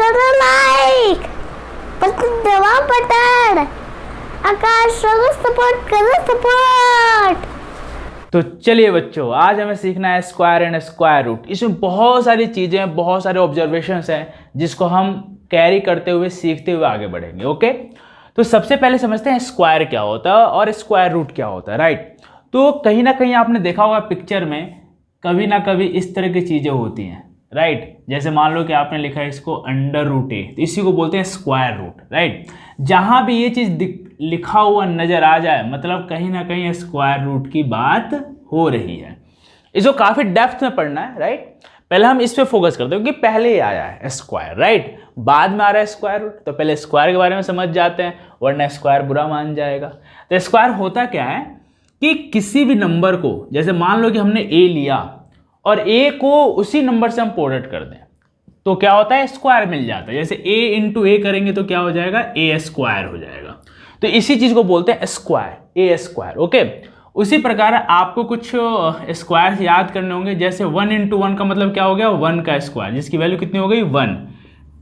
करो like, button दबाओ button, आकाश को सपोर्ट करो सपोर्ट। तो चलिए बच्चों, आज हमें सीखना है स्क्वायर एंड स्क्वायर रूट। इसमें बहुत सारी चीज़ें, बहुत सारे ऑब्जर्वेशंस हैं जिसको हम कैरी करते हुए, सीखते हुए आगे बढ़ेंगे। ओके, तो सबसे पहले समझते हैं स्क्वायर क्या होता है और स्क्वायर रूट क्या होता है। राइट, तो कहीं ना कहीं आपने देखा होगा पिक्चर में कभी ना कभी इस तरह की चीज़ें होती हैं। राइट, जैसे मान लो कि आपने लिखा है इसको √a, तो इसी को बोलते हैं स्क्वायर रूट। राइट, जहां भी ये चीज़ लिखा हुआ नजर आ जाए, मतलब कहीं ना कहीं स्क्वायर रूट की बात हो रही है। इसको काफ़ी डेप्थ में पढ़ना है। राइट, पहले हम इस पे फोकस करते हैं क्योंकि पहले ही आया है स्क्वायर। राइट, बाद में आ रहा है स्क्वायर रूट, तो पहले स्क्वायर के बारे में समझ जाते हैं, वरना स्क्वायर बुरा मान जाएगा। तो स्क्वायर होता क्या है कि किसी भी नंबर को, जैसे मान लो कि हमने a लिया और a को उसी नंबर से हम प्रोडक्ट कर दें, तो क्या होता है, स्क्वायर मिल जाता है। जैसे a इंटू a करेंगे तो क्या हो जाएगा, a स्क्वायर हो जाएगा। तो इसी चीज को बोलते हैं स्क्वायर, a स्क्वायर। ओके, उसी प्रकार आपको कुछ स्क्वायर याद करने होंगे। जैसे 1 इंटू 1 का मतलब क्या हो गया, 1 का स्क्वायर, जिसकी वैल्यू कितनी हो गई, 1।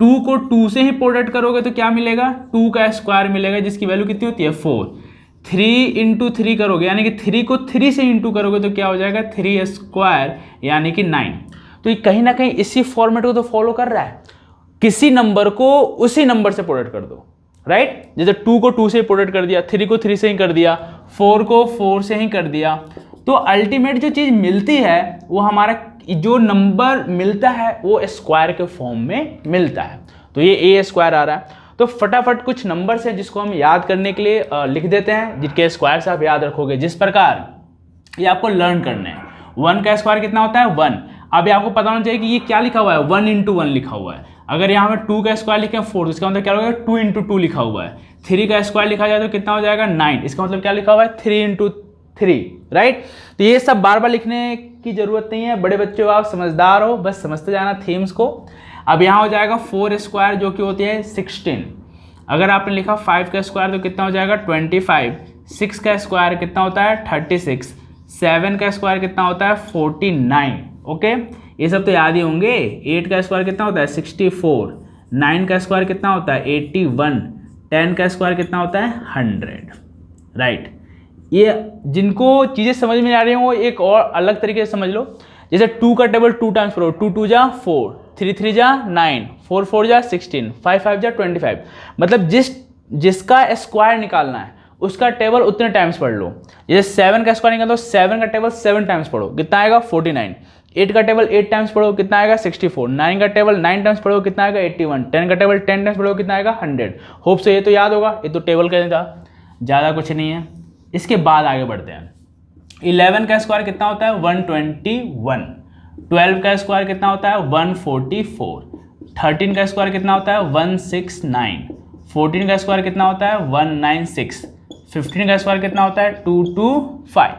2 को 2 से ही प्रोडक्ट करोगे तो क्या मिलेगा, 2 का स्क्वायर मिलेगा, जिसकी वैल्यू कितनी होती है, 4। 3 इंटू 3 करोगे, यानी कि 3 को 3 से इंटू करोगे तो क्या हो जाएगा, 3 स्क्वायर, यानी कि 9। तो ये कहीं ना कहीं इसी फॉर्मेट को तो फॉलो कर रहा है। किसी नंबर को उसी नंबर से प्रोडक्ट कर दो। राइट, जैसे 2 को 2 से ही प्रोडक्ट कर दिया, 3 को 3 से ही कर दिया, 4 को 4 से ही कर दिया, तो अल्टीमेट जो चीज़ मिलती है वो हमारा जो नंबर मिलता है वो स्क्वायर के फॉर्म में मिलता है। तो ये a स्क्वायर आ रहा है। तो फटाफट कुछ नंबर्स हैं जिसको हम याद करने के लिए लिख देते हैं, जिनके स्क्वायर से आप याद रखोगे। जिस प्रकार ये आपको लर्न करने हैं, 1 का स्क्वायर कितना होता है, 1। अब आपको पता होना चाहिए कि ये क्या लिखा हुआ है, 1 इंटू 1 लिखा हुआ है। अगर यहाँ में 2 का स्क्वायर लिखे 4, तो इसका मतलब क्या होगा, 2 इंटू 2 लिखा हुआ है। 3 का स्क्वायर लिखा जाए तो कितना हो जाएगा, 9। इसका मतलब क्या लिखा हुआ है, 3 इंटू 3। राइट, तो ये सब बार बार लिखने की जरूरत नहीं है। बड़े बच्चों, आप समझदार हो, बस समझते जाना थीम्स को। अब यहाँ हो जाएगा 4 स्क्वायर, जो कि होती है 16। अगर आपने लिखा 5 का स्क्वायर तो कितना हो जाएगा, 25। 6 का स्क्वायर कितना होता है, 36। 7 का स्क्वायर कितना होता है, 49। ओके, ये सब तो याद ही होंगे। 8 का स्क्वायर कितना होता है, 64। 9 का स्क्वायर कितना होता है, 81। 10 का स्क्वायर कितना होता है, 100। राइट, ये जिनको चीज़ें समझ में आ रही हो एक और अलग तरीके से समझ लो। जैसे 2 का टेबल 2 टाइम्स पढ़ो, 2 2 जा 4, 3 3 जा 9, 4 4 जा 16, 5 5 जा 25। मतलब जिसका स्क्वायर निकालना है उसका टेबल उतने टाइम्स पढ़ लो। जैसे 7 का स्क्वायर निकालो, 7 का टेबल 7 टाइम्स पढ़ो, कितना आएगा, 49। 8 का टेबल 8 टाइम्स पढ़ो, कितना आएगा, 64। 9 का टेबल 9 टाइम्स पढ़ो, कितना आएगा, 81। 10 का टेबल 10 टाइम्स पढ़ो, कितना आएगा, 100। होप से ये तो याद होगा। ये तो टेबल का था, ज़्यादा कुछ नहीं है। इसके बाद आगे बढ़ते हैं। 11 का स्क्वायर कितना होता है, 121। 12 का स्क्वायर कितना होता है, 144। 13 का स्क्वायर कितना होता है, 169। 14 का स्क्वायर कितना होता है, 196। 15 का स्क्वायर कितना होता है, 225।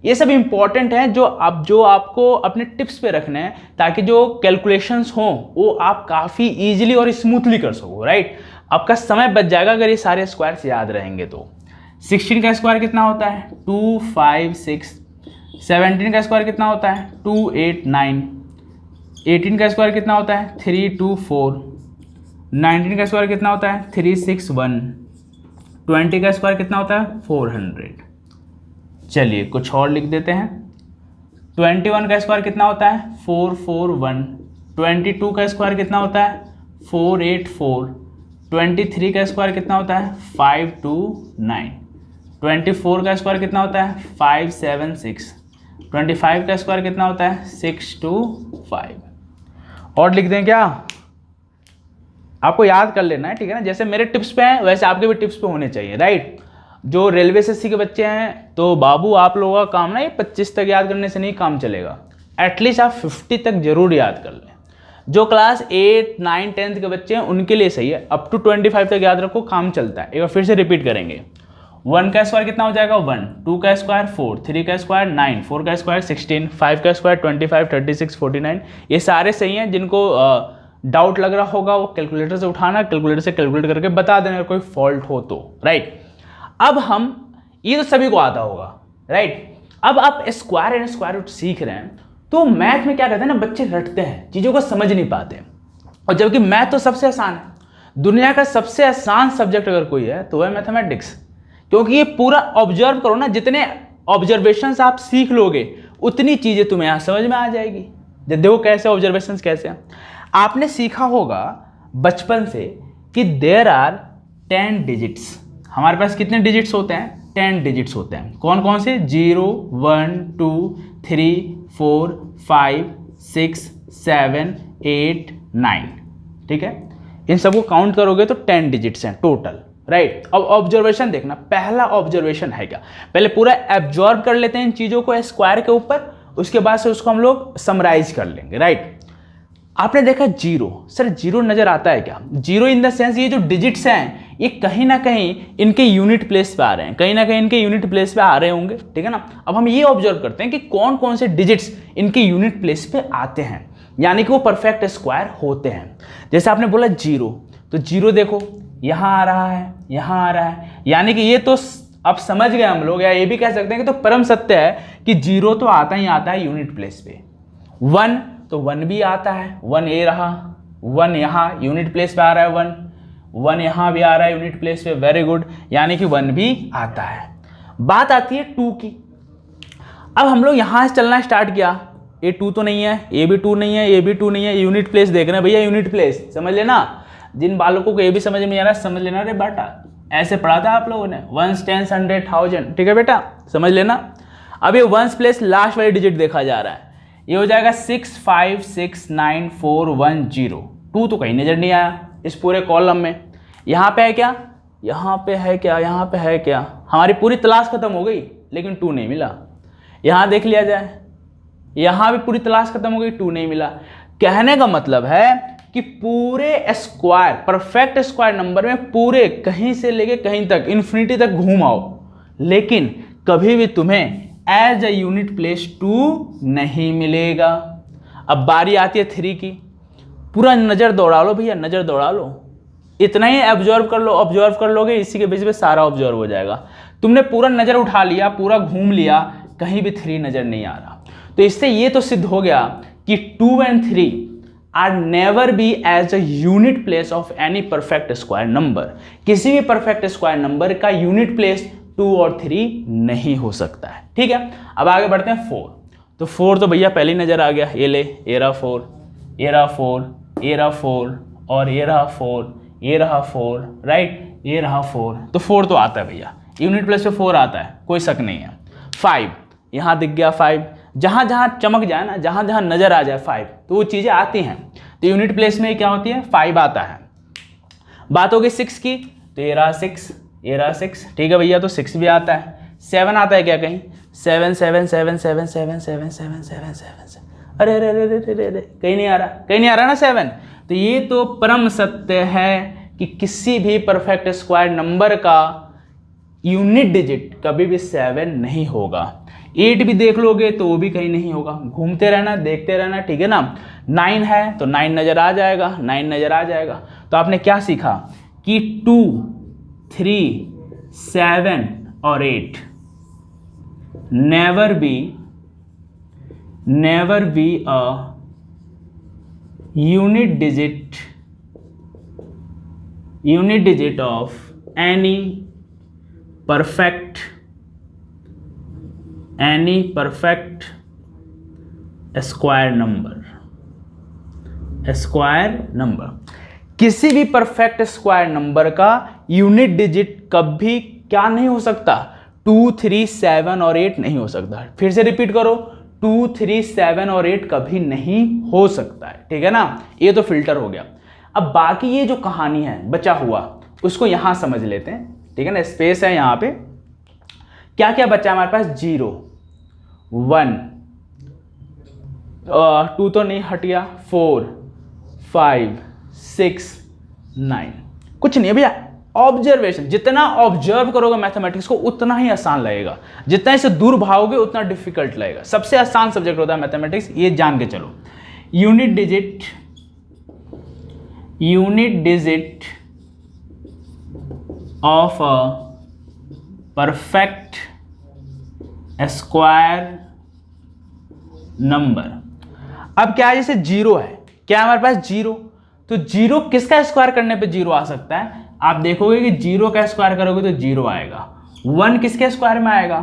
ये सब इंपॉर्टेंट है जो आपको अपने टिप्स पे रखने हैं, ताकि जो कैलकुलेशंस हो वो आप काफ़ी इजीली और स्मूथली कर सको। राइट, आपका समय बच जाएगा अगर ये सारे स्क्वायर्स याद रहेंगे तो। 16 का स्क्वायर कितना होता है, 256। 17 का स्क्वायर कितना होता है, 289। 18 का स्क्वायर कितना होता है, 324। 19 का स्क्वायर कितना होता है, 361। 20 का स्क्वायर कितना होता है, 400। चलिए कुछ और लिख देते हैं। 21 का स्क्वायर कितना होता है, 441। 22 का स्क्वायर कितना होता है, 484। 23 का स्क्वायर कितना होता है, 529। 24 का स्क्वायर कितना होता है, 576। 25 का स्क्वायर कितना होता है, 625। और लिख दें क्या, आपको याद कर लेना है, ठीक है ना। जैसे मेरे टिप्स पे हैं वैसे आपके भी टिप्स पे होने चाहिए। राइट, जो रेलवे एसएससी के बच्चे हैं तो बाबू आप लोगों का काम ना ये 25 तक याद करने से नहीं काम चलेगा। एटलीस्ट आप 50 तक जरूर याद कर लें। जो क्लास 8 9 10th के बच्चे हैं उनके लिए सही है, अप टू 25 तक याद रखो, काम चलता है। एक बार फिर से रिपीट करेंगे। 1 का स्क्वायर कितना हो जाएगा, 1। 2 का स्क्वायर 4। 3 का स्क्वायर 9। 4 का स्क्वायर 16। 5 का स्क्वायर 25, 36, 49। ये सारे सही हैं। जिनको डाउट लग रहा होगा वो कैलकुलेटर से उठाना, कैलकुलेटर से कैलकुलेट करके बता देना अगर कोई फॉल्ट हो तो। राइट, अब हम ये तो सभी को आता होगा। राइट, अब आप स्क्वायर एंड स्क्वायर रूट सीख रहे हैं तो मैथ में क्या कहते हैं ना, बच्चे रटते हैं, चीज़ों को समझ नहीं पाते। और जबकि मैथ तो सबसे आसान है, दुनिया का सबसे आसान सब्जेक्ट अगर कोई है तो वह मैथमेटिक्स, क्योंकि ये पूरा ऑब्जर्व करो ना, जितने ऑब्जर्वेशंस आप सीख लोगे उतनी चीज़ें तुम्हें यहाँ समझ में आ जाएगी। देखो कैसे ऑब्जर्वेशंस कैसे हैं। आपने सीखा होगा बचपन से कि देयर आर 10 डिजिट्स, हमारे पास कितने डिजिट्स होते हैं? 10 डिजिट्स होते हैं। कौन कौन से? 0 1 2 3 4 5 6 7 8 9, ठीक है। इन सबको काउंट करोगे तो 10 डिजिट्स हैं टोटल, राइट। अब ऑब्जर्वेशन देखना, पहला ऑब्जर्वेशन है क्या, पहले पूरा एब्जॉर्ब कर लेते हैं इन चीज़ों को स्क्वायर के ऊपर, उसके बाद से उसको हम लोग समराइज कर लेंगे, राइट। आपने देखा 0, सर 0 नजर आता है क्या? 0 इन द सेंस ये जो डिजिट्स हैं ये कहीं ना कहीं इनके यूनिट प्लेस पे आ रहे हैं, कहीं ना कहीं इनके यूनिट प्लेस पे आ रहे होंगे, ठीक है ना। अब हम ये ऑब्जर्व करते हैं कि कौन कौन से डिजिट्स इनके यूनिट प्लेस पे आते हैं, यानी कि वो परफेक्ट स्क्वायर होते हैं। जैसे आपने बोला 0, तो 0 देखो यहाँ आ रहा है, यहाँ आ रहा है, यानी कि ये तो अब समझ गए हम लोग, या ये भी कह सकते हैं कि तो परम सत्य है कि 0 तो आता ही आता है यूनिट प्लेस पे। 1 तो 1 भी आता है, 1 ये रहा, 1 यहाँ यूनिट प्लेस पे आ रहा है, 1 यहाँ भी आ रहा है यूनिट प्लेस पे, वेरी गुड, यानी कि 1 भी आता है। बात आती है 2 की। अब हम लोग यहाँ से चलना स्टार्ट किया, ये 2 तो नहीं है, ये भी 2 नहीं है, ये भी 2 नहीं है, यूनिट प्लेस देख रहे हैं भैया, यूनिट प्लेस समझ लेना। जिन बालकों को ये भी समझ में आ रहा है समझ लेना, रे बेटा ऐसे पढ़ा था आप लोगों ने, 1 10 100 1000, ठीक है बेटा, समझ लेना। अब ये 1 प्लेस लास्ट वाली डिजिट देखा जा रहा है, ये हो जाएगा 6 5 6 9 4 1 0। 2 तो कहीं नजर नहीं आया इस पूरे कॉलम में। यहाँ पे है क्या, यहाँ पे है क्या, यहाँ पे है क्या, हमारी पूरी तलाश खत्म हो गई लेकिन 2 नहीं मिला। यहाँ देख लिया जाए, यहाँ भी पूरी तलाश खत्म हो गई, 2 नहीं मिला। कहने का मतलब है कि पूरे स्क्वायर, परफेक्ट स्क्वायर नंबर में पूरे कहीं से लेके कहीं तक, इन्फिनिटी तक घूम आओ, लेकिन कभी भी तुम्हें एज अ यूनिट प्लेस 2 नहीं मिलेगा। अब बारी आती है 3 की, पूरा नज़र दौड़ा लो भैया, नज़र दौड़ा लो, इतना ही ऑब्जर्व कर लो, ऑब्जर्व कर लोगे इसी के बेस पे सारा ऑब्जर्व हो जाएगा। तुमने पूरा नज़र उठा लिया, पूरा घूम लिया, कहीं भी 3 नज़र नहीं आ रहा। तो इससे ये तो सिद्ध हो गया कि 2 and 3 are never be as a unit place of any perfect square number. किसी भी परफेक्ट स्क्वायर नंबर का यूनिट प्लेस 2 और 3 नहीं हो सकता है, ठीक है। अब आगे बढ़ते हैं 4। तो 4 तो भैया पहले ही नजर आ गया, ये ले, ये रहा 4, ये रहा 4, ये रहा 4, और ये रहा 4, ये रहा 4, राइट, ये रहा 4। तो 4 तो आता है भैया, यूनिट प्लेस पे 4 आता है, कोई शक नहीं है। 5 यहाँ दिख गया, 5 जहाँ जहाँ चमक जाए ना, जहाँ जहाँ नजर आ जाए 5, तो वो चीज़ें आती हैं। तो यूनिट प्लेस में क्या होती है, 5 आता है। बात हो गई 6 की, तो ये रहा 6, ये रहा 6, ठीक है भैया, तो 6 भी आता है। 7 आता है क्या कहीं, 7 7 7 7 7 7 7 7 7, अरे अरे अरे अरे अरे, कहीं नहीं आ रहा, कहीं नहीं आ रहा ना 7। तो ये तो परम सत्य है कि किसी भी परफेक्ट स्क्वायर नंबर का यूनिट डिजिट कभी भी 7 नहीं होगा। 8 भी देख लोगे तो वो भी कहीं नहीं होगा, घूमते रहना, देखते रहना, ठीक है ना। 9 है तो 9 नज़र आ जाएगा, 9 नज़र आ जाएगा। तो आपने क्या सीखा कि 2 3 7 और 8 never be a unit digit of any perfect square number. किसी भी परफेक्ट स्क्वायर नंबर का यूनिट डिजिट कभी क्या नहीं हो सकता, 2 3 7 और 8 नहीं हो सकता। फिर से रिपीट करो, 2 3 7 और 8 कभी नहीं हो सकता है, ठीक है ना। ये तो फिल्टर हो गया। अब बाकी ये जो कहानी है बचा हुआ, उसको यहां समझ लेते हैं, ठीक है ना। स्पेस है यहाँ पे, क्या क्या बचा है हमारे पास, 0 1 2 तो नहीं हट गया, 4 5 6 9, कुछ नहीं है भैया। ऑब्जर्वेशन, जितना ऑब्जर्व करोगे मैथमेटिक्स को उतना ही आसान लगेगा, जितना इसे दूर भागोगे उतना डिफिकल्ट लगेगा। सबसे आसान सब्जेक्ट होता है मैथमेटिक्स, ये जान के चलो। Unit digit of a perfect square number. अब क्या है, जैसे 0 है, क्या है हमारे पास 0, तो तो जीरो किसका स्क्वायर करने पे जीरो आ सकता है? आप देखोगे कि जीरो का स्क्वायर करोगे तो जीरो आएगा। 1 किसके स्क्वायर में आएगा?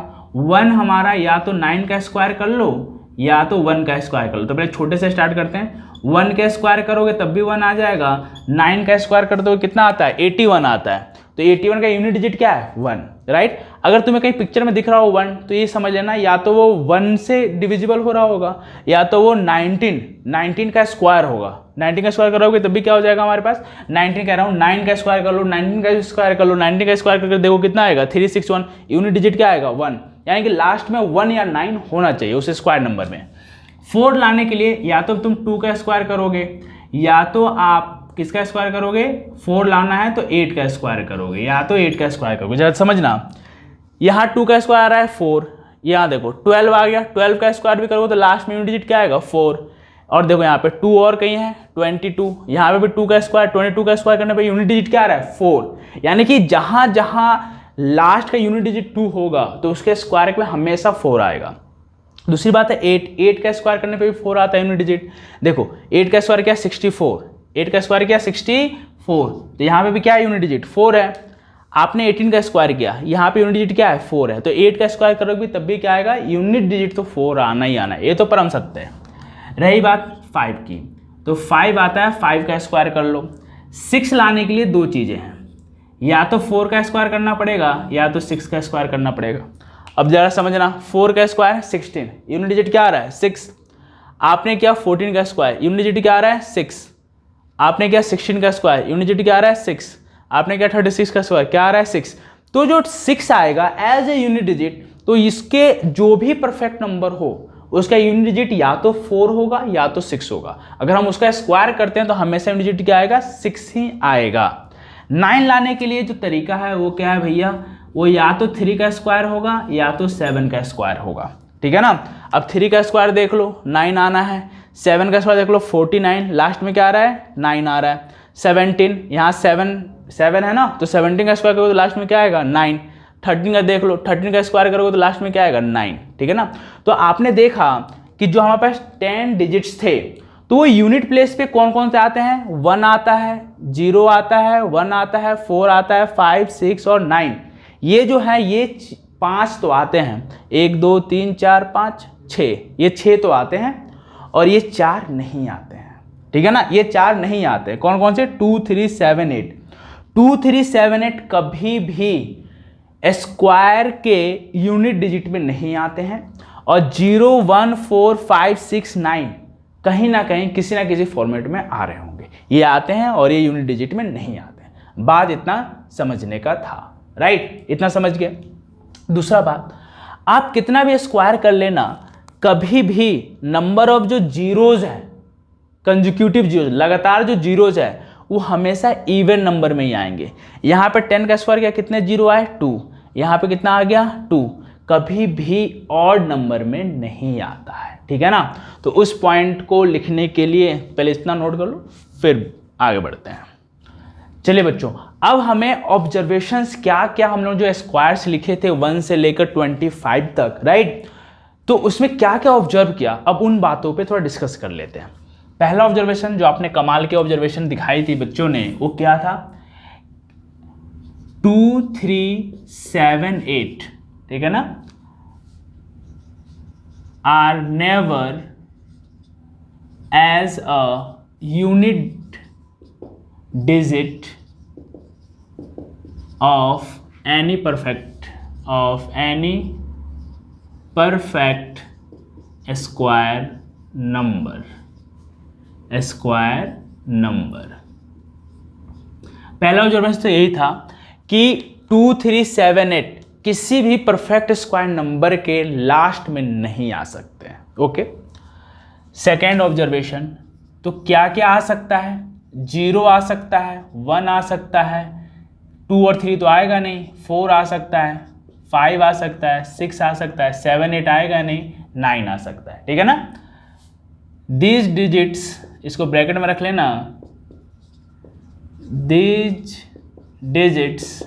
1 हमारा या तो 9 का स्क्वायर कर लो या तो 1 का स्क्वायर कर लो। तो पहले छोटे से स्टार्ट करते हैं। 1 का स्क्वायर करोगे तब भी 1 आ जाएगा, 9 का स्क्वायर करते हो कितना आता है? 81 आता है। तो 81 का यूनिट डिजिट क्या है? 1, राइट। अगर तुम्हें कहीं पिक्चर में दिख रहा हो 1 तो ये समझ लेना या तो वो 1 से डिविजिबल हो रहा होगा या तो वो 19 का स्क्वायर होगा। 19 का स्क्वायर करोगे तब भी क्या हो जाएगा हमारे पास? 19 कह रहा हूँ, 9 का स्क्वायर कर लो, 19 का स्क्वायर कर लो, 19 का स्क्वायर करके देखो कितना आएगा? 361। यूनिट डिजिट क्या आएगा? 1। यानी कि लास्ट में 1 या 9 होना चाहिए उस स्क्वायर नंबर में। 4 लाने के लिए या तो तुम 2 का स्क्वायर करोगे या तो आप किसका स्क्वायर करोगे? 4 लाना है तो 8 का स्क्वायर करोगे या तो 8 का स्क्वायर करोगे। जरा समझना, यहाँ 2 का स्क्वायर आ रहा है 4, यहाँ देखो 12 आ गया, 12 का स्क्वायर भी करोगे तो लास्ट में यूनिट डिजिट क्या आएगा? 4। और देखो यहाँ पे 2 और कहीं है 22, यहाँ पे भी 2 का स्क्वायर, 22 का स्क्वायर करने पे यूनिट डिजिट क्या आ रहा है? 4। यानी कि जहाँ जहाँ लास्ट का यूनिट डिजिट 2 होगा तो उसके स्क्वायर में हमेशा 4 आएगा। दूसरी बात है 8 का स्क्वायर करने पे भी 4 आता है यूनिट डिजिट। देखो 8 का स्क्वायर क्या? 64। 8 का स्क्वायर क्या? 64। तो यहाँ पे भी क्या है? यूनिट डिजिट 4 है। आपने 18 का स्क्वायर किया, यहाँ पे यूनिट डिजिट क्या है? 4 है। तो 8 का स्क्वायर करोगे तब भी क्या आएगा? यूनिट डिजिट तो 4 आना ही आना है, ये तो परम सत्य है। रही बात 5 की, तो 5 आता है, 5 का स्क्वायर कर लो। 6 लाने के लिए 2 चीज़ें हैं, या तो 4 का स्क्वायर करना पड़ेगा या तो 6 का स्क्वायर करना पड़ेगा। अब जरा समझना, 4 का स्क्वायर 16, यूनिट डिजिट क्या आ रहा है? 6। आपने किया 14 का स्क्वायर, यूनिट डिजिट क्या आ रहा है? 6। आपने किया 16 का स्क्वायर, यूनिट डिजिट क्या आ रहा है? 6। आपने किया 36 का स्क्वायर, क्या आ रहा है? 6। तो जो 6 आएगा एज ए यूनिट डिजिट, तो इसके जो भी परफेक्ट नंबर हो उसका यूनिट डिजिट या तो 4 होगा या तो 6 होगा। अगर हम उसका स्क्वायर करते हैं तो हमेशा यूनिट डिजिट क्या आएगा? 6 ही आएगा। 9 लाने के लिए जो तरीका है वो क्या है भैया? वो या तो 3 का स्क्वायर होगा या तो 7 का स्क्वायर होगा, ठीक है ना। अब 3 का स्क्वायर देख लो, 9 आना है। 7 का स्क्वायर देख लो, 49। लास्ट में क्या आ रहा है? 9 आ रहा है। 17, यहाँ 7 है ना, तो 17 का स्क्वायर करोगे तो लास्ट में क्या आएगा? 9। 13 का देख लो, 13 का स्क्वायर करोगे तो लास्ट में क्या आएगा? 9, ठीक है ना। तो आपने देखा कि जो हमारे पास 10 डिजिट्स थे तो वो यूनिट प्लेस पे कौन कौन से आते हैं? 1 आता है, 0 आता है, 1 आता है, 4 आता है, 5, 6 और 9। ये जो है ये 5 तो आते हैं, 1 2 3 4 5 6, ये 6 तो आते हैं और ये 4 नहीं आते हैं, ठीक है ना। ये 4 नहीं आते हैं। कौन कौन से? 2 3 7 8। 2 3 7 8 कभी भी स्क्वायर के यूनिट डिजिट में नहीं आते हैं और 0 1 4 5 6 9 कहीं ना कहीं किसी ना किसी फॉर्मेट में आ रहे होंगे। ये आते हैं और ये यूनिट डिजिट में नहीं आते हैं। बात इतना समझने का था, राइट? इतना समझ गए। दूसरा बात, आप कितना भी स्क्वायर कर लेना, कभी भी नंबर ऑफ जो जीरोज है, कंजिक्यूटिव जीरोज, लगातार जो जीरोज है, वो हमेशा इवन नंबर में ही आएंगे। यहाँ पे 10 का स्क्वायर किया, कितने जीरो आए? 2। यहाँ पे कितना आ गया? 2। कभी भी ऑड नंबर में नहीं आता है, ठीक है ना। तो उस पॉइंट को लिखने के लिए पहले इतना नोट कर लो, फिर आगे बढ़ते हैं। चलिए बच्चों, अब हमें ऑब्जर्वेशंस क्या क्या हम लोग जो स्क्वायर्स लिखे थे 1 से लेकर 25 तक, राइट, तो उसमें क्या क्या ऑब्जर्व किया, अब उन बातों पे थोड़ा डिस्कस कर लेते हैं। पहला ऑब्जर्वेशन जो आपने कमाल के ऑब्जर्वेशन दिखाई थी बच्चों ने, वो क्या था? 2 3 7 8, ठीक है ना, are never as a unit digit of any perfect square number पहला ऑब्जर्वेशन तो यही था कि 2 3 7 8 किसी भी परफेक्ट स्क्वायर नंबर के लास्ट में नहीं आ सकते हैं, ओके। सेकेंड ऑब्जर्वेशन, तो क्या क्या आ सकता है? 0 आ सकता है, 1 आ सकता है, 2 और 3 तो आएगा नहीं, 4 आ सकता है, 5 आ सकता है, 6 आ सकता है, 7 8 आएगा नहीं, 9 आ सकता है, ठीक है ना। दीज डिजिट्स, इसको ब्रैकेट में रख लेना, these digits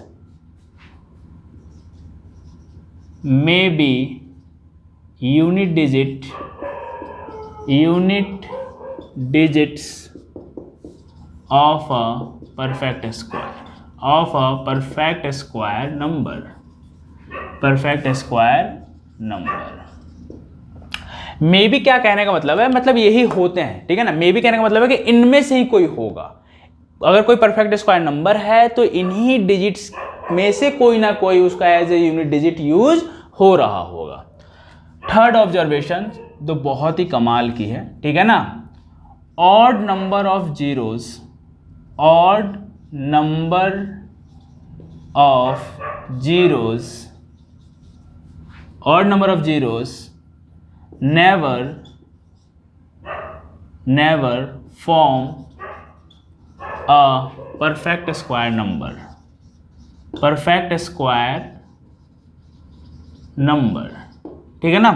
may be unit digits of a perfect square, of a perfect square number, perfect square number. May be क्या कहने का मतलब है, मतलब यही होते हैं, ठीक है ना। मे बी कहने का मतलब है कि इनमें से ही कोई होगा। अगर कोई परफेक्ट स्क्वायर नंबर है तो इन्हीं डिजिट्स में से कोई ना कोई उसका as a unit digit use हो रहा होगा। थर्ड ऑब्जर्वेशन जो बहुत ही कमाल की है, ठीक है ना, odd number of zeros, odd number of zeros, odd number of zeros never form a perfect square number, perfect square number, ठीक है ना।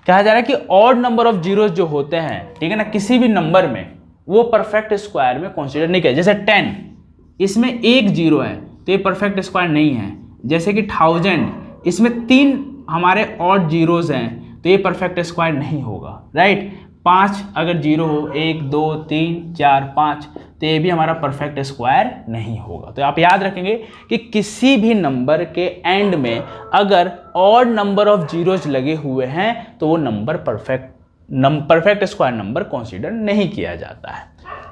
कहा जा रहा है कि ऑड नंबर ऑफ जीरोस जो होते हैं, ठीक है ना, किसी भी नंबर में वो परफेक्ट स्क्वायर में कंसीडर नहीं किया। जैसे 10, इसमें एक जीरो है तो ये परफेक्ट स्क्वायर नहीं है। जैसे कि 1000, इसमें 3 हमारे ऑड जीरोस हैं तो ये परफेक्ट स्क्वायर नहीं होगा, राइट। 5 अगर जीरो हो, 1 2 3 4 5, तो ये भी हमारा परफेक्ट स्क्वायर नहीं होगा। तो आप याद रखेंगे कि किसी भी नंबर के एंड में अगर ऑड नंबर ऑफ जीरोस लगे हुए हैं तो वो number perfect square number consider नहीं किया जाता है।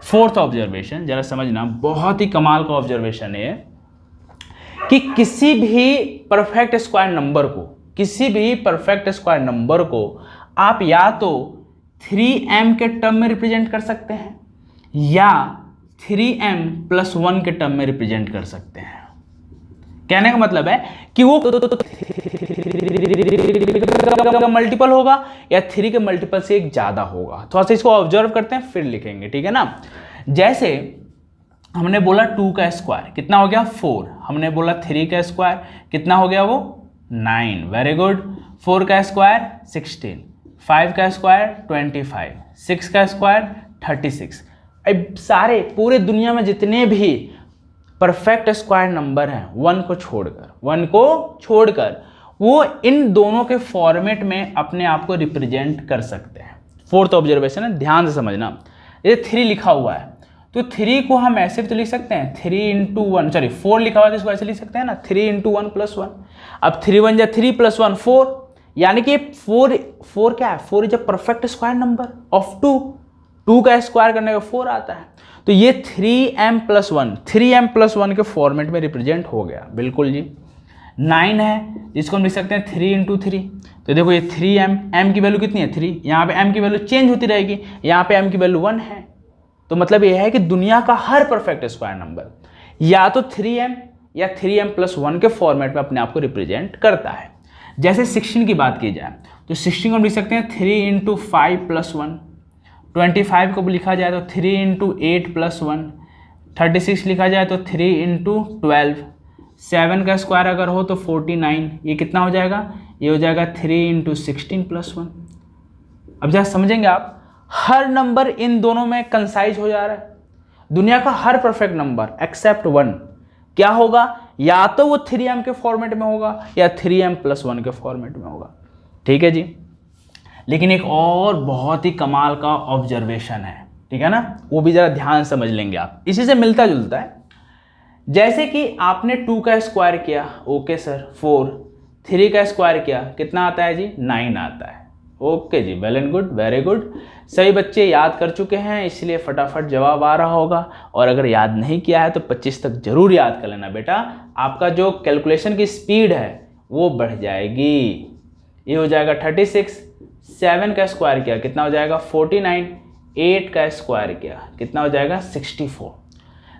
फोर्थ ऑब्जर्वेशन जरा समझना, बहुत ही कमाल का ऑब्जर्वेशन है कि किसी भी परफेक्ट स्क्वायर नंबर को, किसी भी परफेक्ट स्क्वायर नंबर को आप या तो 3m के टर्म में रिप्रेजेंट कर सकते हैं या 3m+1 के टर्म में रिप्रेजेंट कर सकते हैं। कहने का मतलब है कि वो मल्टीपल होगा या 3 के मल्टीपल से एक ज्यादा होगा। थोड़ा सा इसको ऑब्जर्व करते हैं फिर लिखेंगे, ठीक है ना। जैसे हमने बोला 2 का स्क्वायर कितना हो गया 4, हमने बोला 3 का स्क्वायर कितना हो गया वो 9, वेरी गुड। 4 का स्क्वायर 16, 5 का स्क्वायर 25, 6 का स्क्वायर 36। अब सारे पूरे दुनिया में जितने भी परफेक्ट स्क्वायर नंबर हैं 1 को छोड़कर वो इन दोनों के फॉर्मेट में अपने आप को रिप्रेजेंट कर सकते हैं। फोर्थ ऑब्जर्वेशन है, ध्यान से समझना। ये 3 लिखा हुआ है तो 3 को हम ऐसे भी तो लिख सकते हैं 3 × 1, सॉरी 4 लिखा हुआ है तो इसको ऐसे लिख सकते हैं ना 3 × 1 + 1। अब 3 × 1 = 3 + 1 4, यानी कि 4 क्या है, 4 is a perfect square number of 2 का स्क्वायर करने का 4 आता है। तो ये 3m+1 के फॉर्मेट में रिप्रेजेंट हो गया, बिल्कुल जी। 9 है जिसको हम लिख सकते हैं 3 × 3। तो देखो ये 3m की वैल्यू कितनी है 3, यहाँ पे m की वैल्यू चेंज होती रहेगी, यहाँ पे m की वैल्यू 1 है। तो मतलब ये है कि दुनिया का हर परफेक्ट स्क्वायर नंबर या तो 3m या 3m+1 के फॉर्मेट में अपने आप को रिप्रेजेंट करता है। जैसे 16 की बात की जाए तो 16 को हम लिख सकते हैं 3 × 5 + 1, 25 को लिखा जाए तो 3 × 8 + 1, 36 लिखा जाए तो 3 × 12, 7 का स्क्वायर अगर हो तो 49, ये कितना हो जाएगा, ये हो जाएगा 3 × 16 + 1। अब जरा समझेंगे आप, हर नंबर इन दोनों में कंसाइज हो जा रहा है। दुनिया का हर परफेक्ट नंबर एक्सेप्ट 1 क्या होगा, या तो वो 3m के फॉर्मेट में होगा या 3m+1 के फॉर्मेट में होगा, ठीक है जी। लेकिन एक और बहुत ही कमाल का ऑब्जर्वेशन है, ठीक है ना, वो भी जरा ध्यान समझ लेंगे आप, इसी से मिलता जुलता है। जैसे कि आपने 2 का स्क्वायर किया, ओके सर 4, 3 का स्क्वायर किया कितना आता है जी 9 आता है, ओके जी, well and good, very good. सही बच्चे याद कर चुके हैं इसलिए फटाफट जवाब आ रहा होगा, और अगर याद नहीं किया है तो 25 तक जरूर याद कर लेना बेटा, आपका जो कैलकुलेशन की स्पीड है वो बढ़ जाएगी। ये हो जाएगा 36, 7 का स्क्वायर किया कितना हो जाएगा 49, 8 का स्क्वायर किया कितना हो जाएगा 64।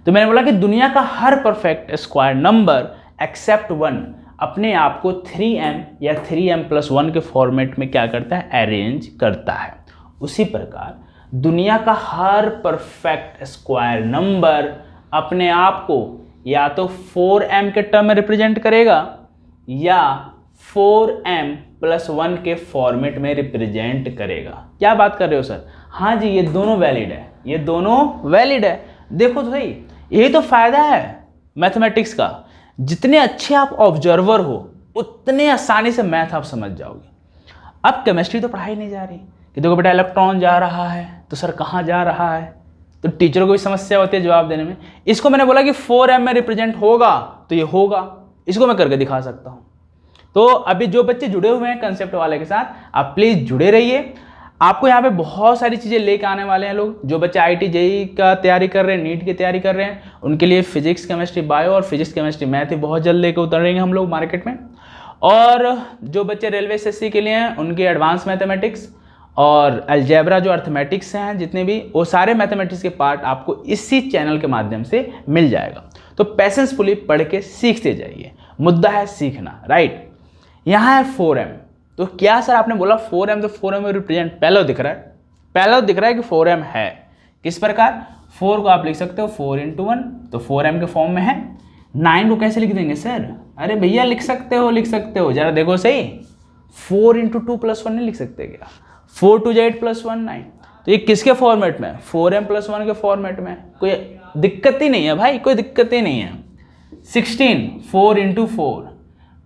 तो मैंने बोला कि दुनिया का हर परफेक्ट स्क्वायर नंबर एक्सेप्ट 1 अपने आप को 3m या 3m+1 के फॉर्मेट में क्या करता है, अरेंज करता है। उसी प्रकार दुनिया का हर परफेक्ट स्क्वायर नंबर अपने आप को या तो 4m के टर्म में रिप्रेजेंट करेगा या 4m+1 के फॉर्मेट में रिप्रेजेंट करेगा। क्या बात कर रहे हो सर, हाँ जी ये दोनों वैलिड है, ये दोनों वैलिड है। देखो तो सही, यही तो फायदा है मैथमेटिक्स का, जितने अच्छे आप ऑब्जर्वर हो उतने आसानी से मैथ आप समझ जाओगे। अब केमिस्ट्री तो पढ़ाई नहीं जा रही कि देखो बेटा इलेक्ट्रॉन जा रहा है तो सर कहाँ जा रहा है, तो टीचर को भी समस्या होती है जवाब देने में। इसको मैंने बोला कि 4m में रिप्रेजेंट होगा तो ये होगा, इसको मैं करके दिखा सकता हूँ। तो अभी जो बच्चे जुड़े हुए हैं कंसेप्ट वाले के साथ, आप प्लीज़ जुड़े रहिए। आपको यहाँ पे बहुत सारी चीज़ें लेके आने वाले हैं लोग। जो बच्चे IIT JEE का तैयारी कर रहे हैं, नीट की तैयारी कर रहे हैं, उनके लिए फिजिक्स केमिस्ट्री बायो और फिजिक्स केमिस्ट्री मैथ ही बहुत जल्द लेके उतरेंगे हम लोग मार्केट में। और जो बच्चे रेलवे SSC के लिए हैं, उनके एडवांस मैथमेटिक्स और अलजेब्रा जो अर्थमेटिक्स हैं जितने भी, वो सारे मैथमेटिक्स के पार्ट आपको इसी चैनल के माध्यम से मिल जाएगा। तो पैसेंसफुली पढ़ के सीखते जाइए, मुद्दा है सीखना, राइट। यहाँ है 4m। तो क्या सर आपने बोला 4m, तो 4m में रिप्रेजेंट पहले दिख रहा है, पहले दिख रहा है कि 4m है। किस प्रकार? 4 को आप लिख सकते हो 4 × 1, तो 4m के फॉर्म में है। 9 को कैसे लिख देंगे सर? अरे भैया लिख सकते हो, जरा देखो सही। 4 × 2 + 1 नहीं लिख सकते क्या? 4 × 2 = 8 + 1 9। तो ये किसके फॉर्मेट में? 4m + 1 के फॉर्मेट में। कोई दिक्कत ही नहीं है भाई, कोई दिक्कत ही नहीं है। 16 4 × 4,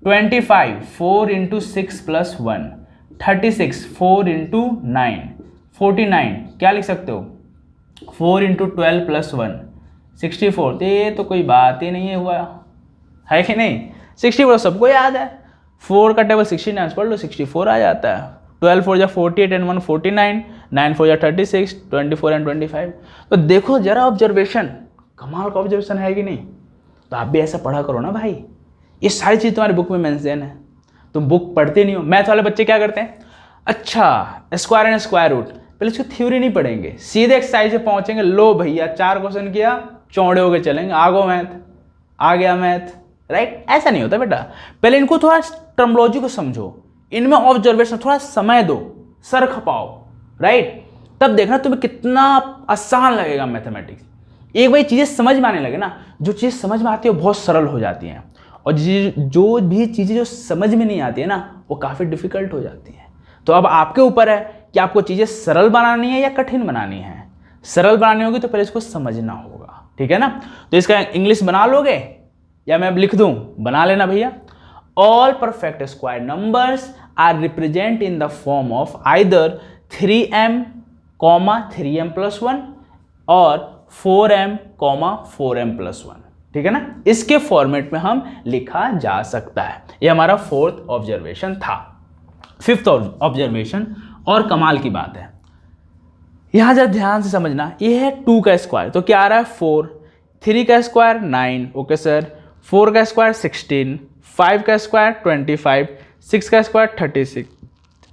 25 4 × 6 + 1, 36 4 × 9, 49 क्या लिख सकते हो? 4 × 12 + 1, 64। तो ये तो कोई बात ही नहीं है हुआ, है कि नहीं? 64 सबको याद है। 4 का टेबल 69 पढ़ लो, 64 आ जाता है। 12 4 = 48 and 1 49, 9 4 = 36, 24 and 25। तो देखो जरा ऑब्जर्वेशन, कमाल का ऑब्जर्वेशन है कि नहीं? तो आप भी ऐसा पढ़ा करो ना भाई। ये सारी चीज़ तुम्हारी बुक में मेंशन है, तुम बुक पढ़ते नहीं हो। मैथ वाले बच्चे क्या करते हैं? अच्छा स्क्वायर एंड स्क्वायर रूट, पहले इसकी थ्योरी नहीं पढ़ेंगे, सीधे एक्सरसाइज से पहुंचेंगे। लो भैया 4 क्वेश्चन किया, चौड़े होके चलेंगे, आगो मैथ, आ गया मैथ, राइट। ऐसा नहीं होता बेटा, पहले इनको थोड़ा टर्मोलॉजी को समझो, इनमें ऑब्जर्वेशन थोड़ा समय दो, सर खपाओ, राइट। तब देखना तुम्हें कितना आसान लगेगा मैथमेटिक्स। एक बार चीज़ें समझ में आने लगे ना, जो चीज़ समझ में आती है वो बहुत सरल हो जाती हैं, और जो भी चीज़ें जो समझ में नहीं आती है ना, वो काफ़ी डिफिकल्ट हो जाती हैं। तो अब आपके ऊपर है कि आपको चीज़ें सरल बनानी है या कठिन बनानी है। सरल बनानी होगी तो पहले इसको समझना होगा, ठीक है ना। तो इसका इंग्लिश बना लोगे या मैं अब लिख दूं? बना लेना भैया। All perfect square numbers are represent in the form of either 3m, 3m + 1 और 4m, 4m + 1, ठीक है ना। इसके फॉर्मेट में हम लिखा जा सकता है। ये हमारा 4th ऑब्जर्वेशन था। 5th ऑब्जर्वेशन और कमाल की बात है, यहां जरा ध्यान से समझना। ये है 2 का स्क्वायर, तो क्या आ रहा है 4, 3 का स्क्वायर 9, ओके सर, 4 का स्क्वायर 16, 5 का स्क्वायर 25, 6 का स्क्वायर 36।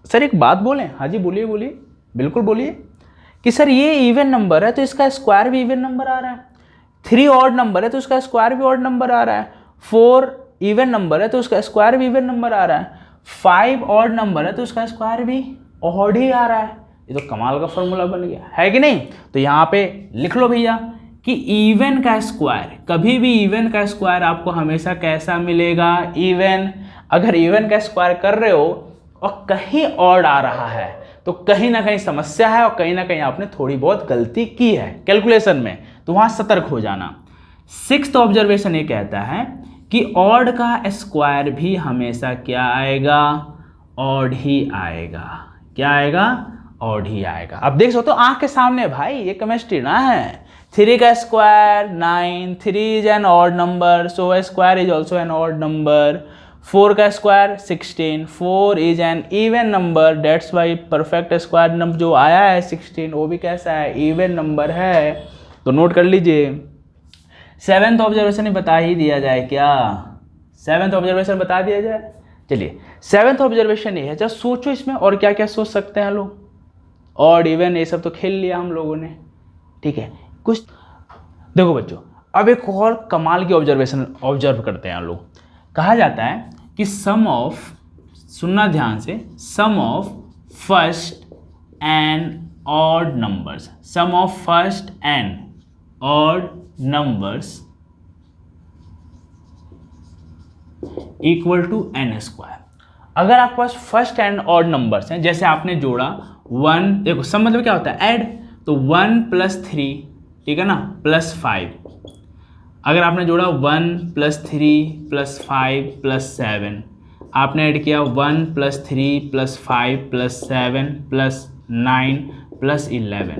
सर एक बात बोलें? हाँ जी बोलिए बोलिए, बिल्कुल बोलिए। कि सर ये इवन नंबर है तो इसका स्क्वायर भी इवन नंबर आ रहा है, 3 ऑड नंबर है तो उसका स्क्वायर भी ऑड नंबर आ रहा है, 4 इवन नंबर है तो उसका स्क्वायर भी इवन नंबर आ रहा है, 5 ऑड नंबर है तो उसका स्क्वायर भी ऑड ही आ रहा है। ये तो कमाल का फॉर्मूला बन गया, है कि नहीं? तो यहाँ पे लिख लो भैया कि इवन का स्क्वायर, कभी भी इवन का स्क्वायर आपको हमेशा कैसा मिलेगा? इवन। अगर इवन का स्क्वायर कर रहे हो और कहीं ऑड आ रहा है तो कहीं ना कहीं समस्या है, और कहीं ना कहीं आपने थोड़ी बहुत गलती की है कैलकुलेशन में, तो वहाँ सतर्क हो जाना। 6th ऑब्जर्वेशन ये कहता है कि ऑड का स्क्वायर भी हमेशा क्या आएगा? ऑड ही आएगा। क्या आएगा? ऑड ही आएगा। अब देख सकते हो आंख के सामने भाई, ये केमिस्ट्री ना है। 3 का square 9, 3 is an odd number, so square is also an odd number. 4 का square 16, 4 is an even number, that's why perfect square number जो आया है 16, वो भी कैसा है? इवन नंबर है। तो नोट कर लीजिए। 7th ऑब्जर्वेशन बता ही दिया जाए क्या? 7th ऑब्जर्वेशन बता दिया जाए। चलिए 7th ऑब्जर्वेशन ये है, जब सोचो इसमें और क्या क्या सोच सकते हैं लोग। ऑड इवन ये सब तो खेल लिया हम लोगों ने, ठीक है। कुछ देखो बच्चों, अब एक और कमाल की ऑब्जर्वेशन ऑब्जर्व करते हैं हम लोग। कहा जाता है कि सम ऑफ, सुनना ध्यान से, sum of first n odd numbers, sum of first n odd numbers equal to n²। अगर आपके पास फर्स्ट एंड ऑड नंबर्स हैं, जैसे आपने जोड़ा 1, देखो सम मतलब क्या होता है? ऐड। तो 1 + 3, ठीक है ना, +5। अगर आपने जोड़ा 1 + 3 + 5 + 7, आपने ऐड किया 1 + 3 + 5 + 7 + 9 + 11,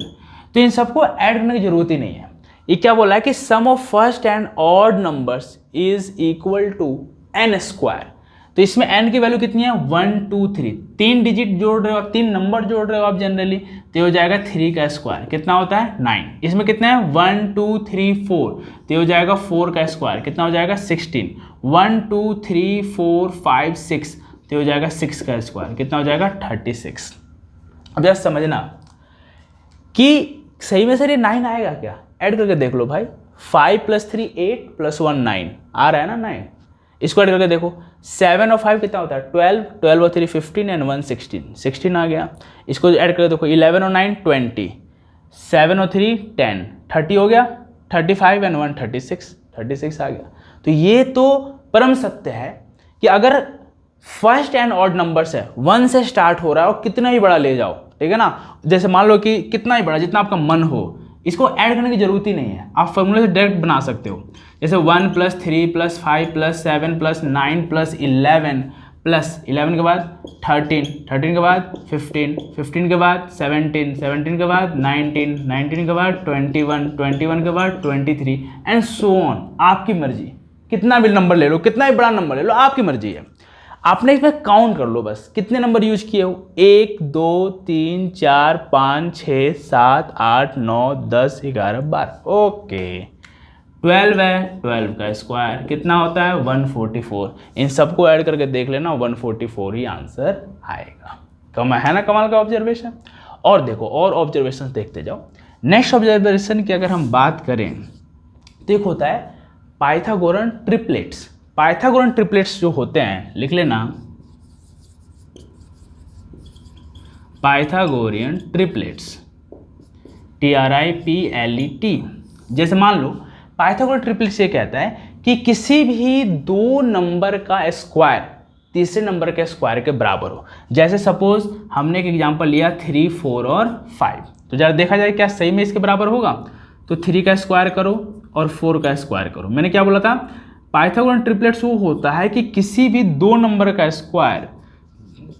तो इन सबको ऐड करने की जरूरत ही नहीं है। ये क्या बोला है कि sum of first n odd numbers is equal to n square. तो इसमें n की वैल्यू कितनी है 1 2 3, 3 डिजिट जोड़ रहे हो आप, 3 नंबर जोड़ रहे हो आप जनरली, तो हो जाएगा 3 का स्क्वायर, कितना होता है 9। इसमें कितना है 1 2 3 4, तो हो जाएगा 4 का स्क्वायर, कितना हो जाएगा 16। 1 2 3 4 5 6, तो हो जाएगा 6 का स्क्वायर, कितना हो जाएगा 36। अब जरा समझना कि सही में सर ये 9 आएगा क्या, ऐड करके देख लो भाई। 5 + 3 8 + 1 9 आ रहा है ना 9। इसको ऐड करके देखो, 7 और 5 कितना होता है 12, 12 और 3 15 एंड 1 16, 16 आ गया। इसको ऐड करके देखो 11 और 9 20, 7 और 3 10, 30 हो गया, 35 एंड 1 36, 36 आ गया। तो ये तो परम सत्य है कि अगर फर्स्ट एंड ऑड नंबर्स है 1 से स्टार्ट हो रहा है और कितना ही बड़ा ले जाओ, ठीक है ना, जैसे मान लो कि कितना ही बड़ा जितना आपका मन हो, इसको ऐड करने की जरूरत ही नहीं है, आप फॉर्मूले से डायरेक्ट बना सकते हो। जैसे 1 + 3 + 5 + 7 + 9 + 11 के बाद 13, 13 के बाद 15, 15 के बाद 17, 17 के बाद 19, 19 के बाद 21, 21 के बाद 23 एंड सो ऑन। आपकी मर्जी, कितना भी नंबर ले लो, कितना ही बड़ा नंबर ले लो, आपकी मर्जी है। आपने इसमें काउंट कर लो बस कितने नंबर यूज किए हो, 1 2 3 4 5 6 7 8 9 10 11 12, ओके। 12 है, 12 का स्क्वायर कितना होता है 144। इन सबको ऐड करके देख लेना 144 ही आंसर आएगा। कम है ना कमाल का ऑब्जर्वेशन। और देखो और ऑब्जर्वेशन देखते जाओ। नेक्स्ट ऑब्जर्वेशन की अगर हम बात करें तो एक होता है पाइथागोरन ट्रिपलेट्स। पाइथागोरन ट्रिपलेट्स जो होते हैं, लिख लेना पाइथागोरियन ट्रिपलेट्स, TRIPLET। जैसे मान लो पाइथागोरन ट्रिपलेट्स ये कहता है कि किसी भी 2 नंबर का स्क्वायर तीसरे नंबर के स्क्वायर के बराबर हो। जैसे सपोज हमने एक एग्जांपल लिया 3 4 और 5, तो जरा देखा जाए क्या सही में इसके बराबर होगा। तो 3 का स्क्वायर करो और 4 का स्क्वायर करो। मैंने क्या बोला था, पाइथागोरन ट्रिपलेट्स वो होता है कि किसी भी 2 नंबर का स्क्वायर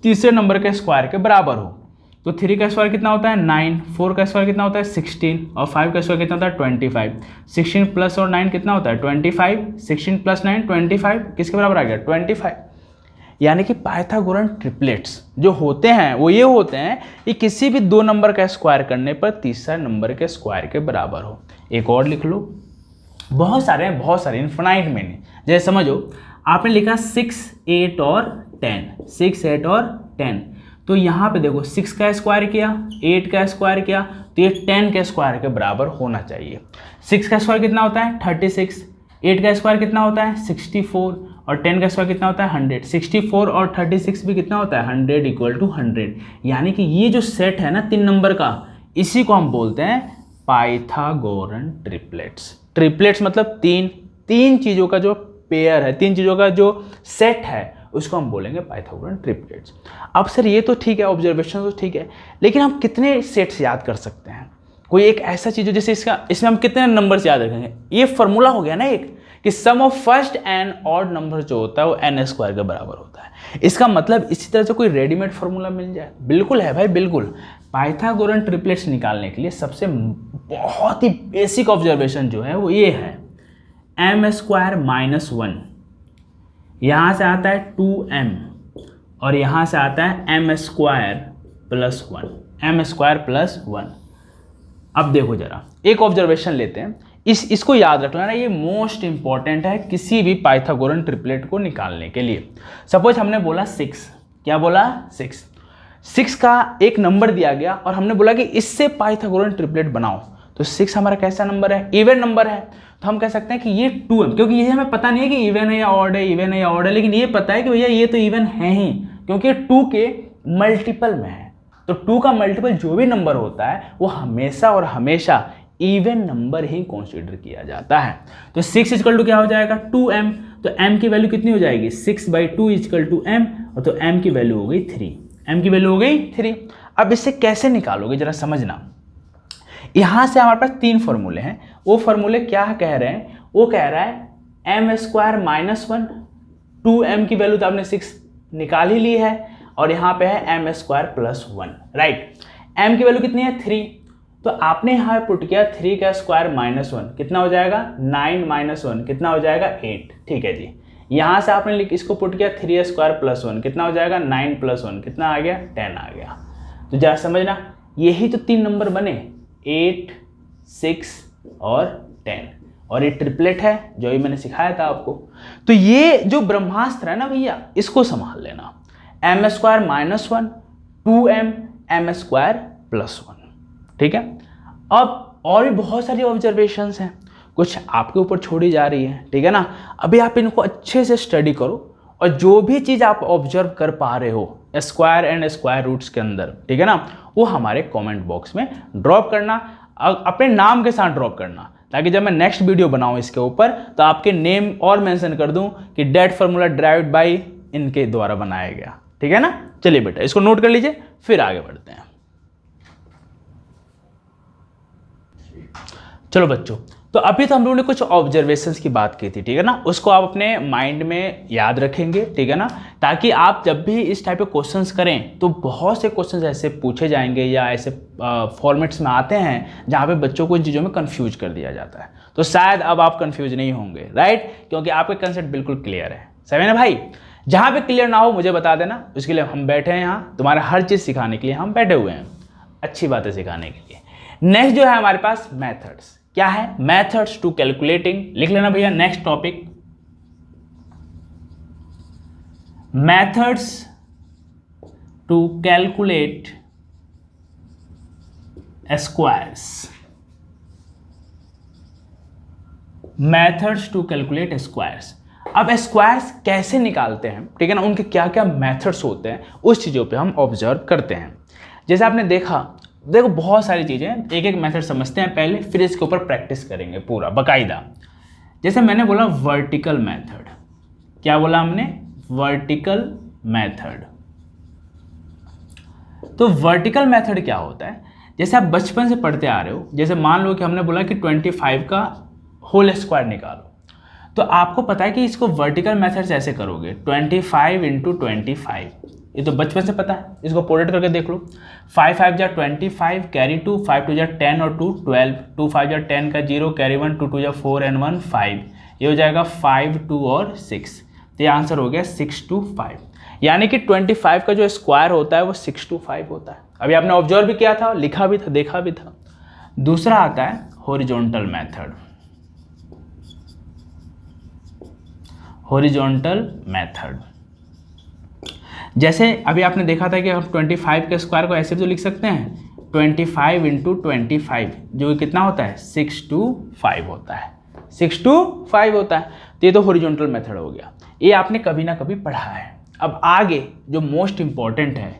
तीसरे नंबर के स्क्वायर के बराबर हो। तो 3 का स्क्वायर कितना होता है 9, 4 का स्क्वायर कितना होता है 16 और 5 का स्क्वायर कितना होता है 25। 16 प्लस और 9 कितना होता है 25, 16 + 9 25, किसके बराबर आ गया 25। यानी कि पाइथागोरन ट्रिपलेट्स जो होते हैं वो ये होते हैं कि किसी भी 2 नंबर का स्क्वायर करने पर तीसरा नंबर के स्क्वायर के बराबर हो। एक और लिख लो, बहुत सारे हैं, बहुत सारे, इन्फिनाइट में नहीं। जैसे समझो आपने लिखा 6 8 और 10, 6 8 और 10, तो यहाँ पे देखो 6 का स्क्वायर किया, 8 का स्क्वायर किया, तो ये 10 के स्क्वायर के बराबर होना चाहिए। 6 का स्क्वायर कितना होता है 36, 8 का स्क्वायर कितना होता है 64 और 10 का स्क्वायर कितना होता है 100। 64 और 36 भी कितना होता है 100 = 100। यानी कि ये जो सेट है ना 3 नंबर का, इसी को हम बोलते हैं पाइथागोरन ट्रिपलेट्स। ट्रिपलेट्स मतलब तीन चीज़ों का जो पेयर है, 3 चीज़ों का जो सेट है, उसको हम बोलेंगे पाइथागोरन ट्रिपलेट्स। अब सर ये तो ठीक है, ऑब्जर्वेशन तो ठीक है, लेकिन हम कितने सेट्स याद कर सकते हैं? कोई एक ऐसा चीज़ हो जैसे इसमें हम कितने नंबर्स याद रखेंगे? ये फॉर्मूला हो गया ना एक, कि sum of first n odd number जो होता है वो n स्क्वायर के बराबर होता है। इसका मतलब इसी तरह से कोई रेडीमेड फॉर्मूला मिल जाए? बिल्कुल है भाई, बिल्कुल। पाइथागोरन ट्रिपलेट्स निकालने के लिए सबसे बहुत ही बेसिक ऑब्जर्वेशन जो है वो ये है, m² - 1, यहाँ से आता है 2m और यहाँ से आता है m² + 1, m² + 1। अब देखो जरा एक ऑब्जर्वेशन लेते हैं, इसको याद रख लेना, ये मोस्ट इंपॉर्टेंट है किसी भी पाइथागोरन ट्रिपलेट को निकालने के लिए। सपोज हमने बोला 6, क्या बोला 6 का एक नंबर दिया गया और हमने बोला कि इससे पाइथागोरन ट्रिपलेट बनाओ। तो 6 हमारा कैसा नंबर है, इवन नंबर है, तो हम कह सकते हैं कि ये 2m, क्योंकि ये हमें पता नहीं है कि इवन है या ऑड है, इवन है या ऑड है, लेकिन ये पता है कि भैया ये तो इवन है ही, क्योंकि 2 के मल्टीपल में है। तो 2 का मल्टीपल जो भी नंबर होता है वो हमेशा और हमेशा इवन नंबर ही कंसीडर किया जाता है। तो 6 = क्या हो जाएगा 2m, तो m की वैल्यू कितनी हो जाएगी 6/2 = m, और तो m की वैल्यू हो गई 3, m की वैल्यू हो गई 3। अब इससे कैसे निकालोगे जरा समझना। यहाँ से हमारे पास 3 फॉर्मूले हैं। वो फॉर्मूले क्या कह रहे हैं, वो कह रहा है m² - 1, 2m की वैल्यू तो आपने 6 निकाल ही ली है, और यहाँ पे है m² + 1, राइट। m की वैल्यू कितनी है 3, तो आपने यहाँ पुट किया 3 का स्क्वायर -1 कितना हो जाएगा 9 - 1 कितना हो जाएगा 8। ठीक है जी, यहाँ से आपने इसको पुट किया 3 स्क्वायर +1 कितना हो जाएगा 9 + 1 कितना आ गया 10 आ गया। तो जरा समझना, यही तो 3 नंबर बने 8, 6 और 10, और ये ट्रिपलेट है जो ही मैंने सिखाया था आपको। तो ये जो ब्रह्मास्त्र है ना भैया, इसको संभाल लेना। m² -1 2m m² +1। ठीक है, अब और भी बहुत सारी ऑब्जर्वेशंस हैं, कुछ आपके ऊपर छोड़ी जा रही है। ठीक है ना, अभी आप इनको अच्छे से स्टडी करो, और जो भी चीज़ आप ऑब्जर्व कर पा रहे हो स्क्वायर एंड स्क्वायर रूट्स के अंदर, ठीक है ना, वो हमारे कमेंट बॉक्स में ड्रॉप करना, अपने नाम के साथ ड्रॉप करना, ताकि जब मैं नेक्स्ट वीडियो बनाऊं इसके ऊपर तो आपके नेम और मेंशन कर दूं कि डेट फार्मूला ड्राइव्ड बाय इनके द्वारा बनाया गया। ठीक है ना, चलिए बेटा इसको नोट कर लीजिए, फिर आगे बढ़ते हैं। चलो बच्चों, तो अभी तो हम लोगों ने कुछ ऑब्जर्वेशंस की बात की थी, ठीक है ना, उसको आप अपने माइंड में याद रखेंगे। ठीक है ना, ताकि आप जब भी इस टाइप के क्वेश्चंस करें तो बहुत से क्वेश्चंस ऐसे पूछे जाएंगे या ऐसे फॉर्मेट्स में आते हैं जहाँ पे बच्चों को इन चीज़ों में कंफ्यूज कर दिया जाता है। तो शायद अब आप कंफ्यूज नहीं होंगे, राइट, क्योंकि आपका कंसेप्ट बिल्कुल क्लियर है। सही ना भाई, जहाँ पे क्लियर ना हो मुझे बता देना, उसके लिए हम बैठे हैं यहाँ, तुम्हारा हर चीज़ सिखाने के लिए हम बैठे हुए हैं, अच्छी बातें सिखाने के लिए। नेक्स्ट जो है हमारे पास मेथड्स, क्या है, मेथड्स टू कैलकुलेटिंग, लिख लेना भैया next topic, methods to calculate squares, methods to calculate squares. अब स्क्वायर्स कैसे निकालते हैं, ठीक है ना, उनके क्या क्या मेथड्स होते हैं, उस चीज़ों पे हम ऑब्जर्व करते हैं। जैसे आपने देखा, देखो बहुत सारी चीज़ें, एक एक मेथड समझते हैं पहले, फिर इसके ऊपर प्रैक्टिस करेंगे पूरा बाकायदा। जैसे मैंने बोला वर्टिकल मेथड, क्या बोला हमने, वर्टिकल मेथड। तो वर्टिकल मेथड क्या होता है, जैसे आप बचपन से पढ़ते आ रहे हो, जैसे मान लो कि हमने बोला कि 25 का होल स्क्वायर निकालो, तो आपको पता है कि इसको वर्टिकल मेथड से ऐसे करोगे 25 × 25, ये तो बचपन से पता है, इसको पोर्ट्रेट करके देख लो। 5 5 जा 25 कैरी 2, 5 2 जा 10 और 2 12, 2 5 जा 10 का 0 कैरी 1, 2 2 जा 4 and 1 5, ये हो जाएगा 5 2 और 6, तो ये आंसर हो गया 6 2 5। यानी कि 25 का जो स्क्वायर होता है वो 6 2 5 होता है। अभी आपने ऑब्जर्व भी किया था, लिखा भी था, देखा भी था। दूसरा आता है हॉरिजॉन्टल मेथड, हॉरिजॉन्टल मेथड, जैसे अभी आपने देखा था कि हम 25 के स्क्वायर को ऐसे भी तो लिख सकते हैं 25 × 25, जो कितना होता है 6 2 5 होता है, 6 2 5 होता है। तो ये तो हॉरिजॉन्टल मेथड हो गया, ये आपने कभी ना कभी पढ़ा है। अब आगे जो मोस्ट इंपॉर्टेंट है